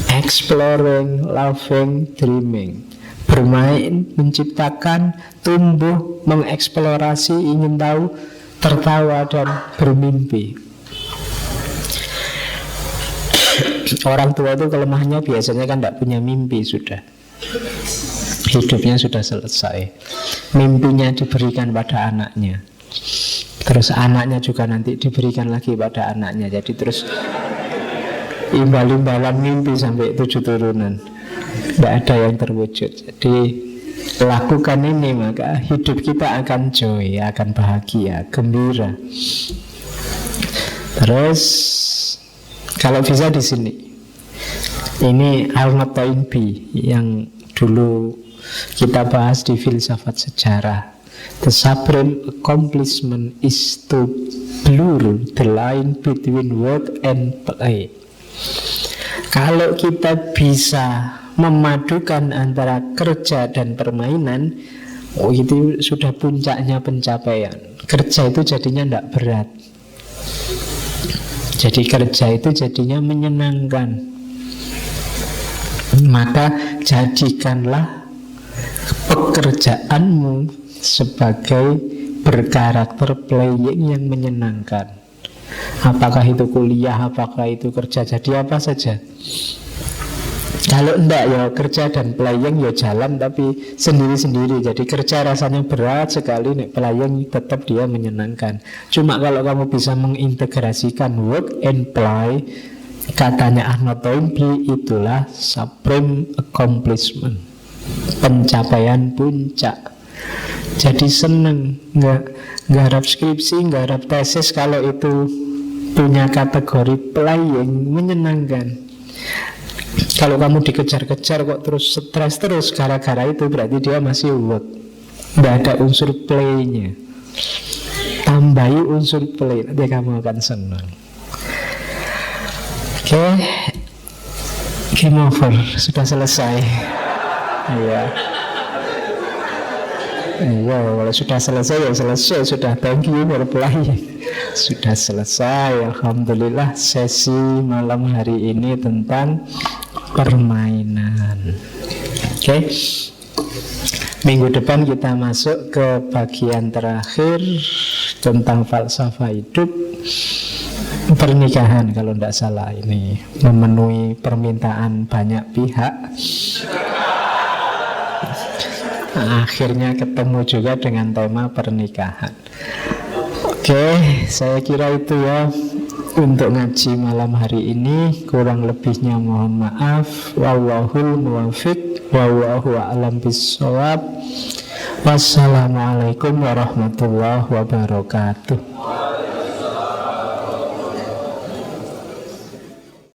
exploring, loving, dreaming. Bermain, menciptakan, tumbuh, mengeksplorasi, ingin tahu, tertawa dan bermimpi. Orang tua itu kelemahannya biasanya kan tidak punya mimpi sudah. Hidupnya sudah selesai. Mimpinya diberikan pada anaknya. Terus anaknya juga nanti diberikan lagi pada anaknya. Jadi terus imbal-imbalan mimpi sampai 7 turunan. Tidak ada yang terwujud. Jadi lakukan ini, maka hidup kita akan joy, akan bahagia, gembira. Terus kalau bisa di sini, ini Arnold Toynbee yang dulu kita bahas di filsafat sejarah. The supreme accomplishment is to blur the line between work and play. Kalau kita bisa memadukan antara kerja dan permainan, itu sudah puncaknya pencapaian. Kerja itu jadinya tidak berat. Jadi kerja itu jadinya menyenangkan. Maka jadikanlah pekerjaanmu sebagai berkarakter playing yang menyenangkan. Apakah itu kuliah, apakah itu kerja, jadi apa saja. Kalau enggak ya kerja dan playing ya jalan tapi sendiri-sendiri. Jadi kerja rasanya berat sekali, nek playing tetap dia menyenangkan. Cuma kalau kamu bisa mengintegrasikan work and play, katanya Arnold Toynbee, itulah supreme accomplishment, pencapaian puncak. Jadi seneng, nggak harap skripsi, nggak harap tesis kalau itu punya kategori playing, menyenangkan. Kalau kamu dikejar-kejar kok terus stres terus gara-gara itu, berarti dia masih work. Tidak ada unsur play-nya. Tambahi unsur play, nanti kamu akan senang. Oke, game over, sudah selesai. Iya. Iya, kalau sudah selesai ya selesai, sudah, thank you for playing. Sudah selesai, alhamdulillah, sesi malam hari ini tentang permainan. Oke. Minggu depan kita masuk ke bagian terakhir tentang falsafah hidup, pernikahan kalau tidak salah. Ini memenuhi permintaan banyak pihak. Akhirnya ketemu juga dengan tema pernikahan. Oke, saya kira itu ya untuk ngaji malam hari ini. Kurang lebihnya mohon maaf. Wallahul muwaffiq, wallahu a'lam bissawab. Wassalamualaikum warahmatullahi wabarakatuh.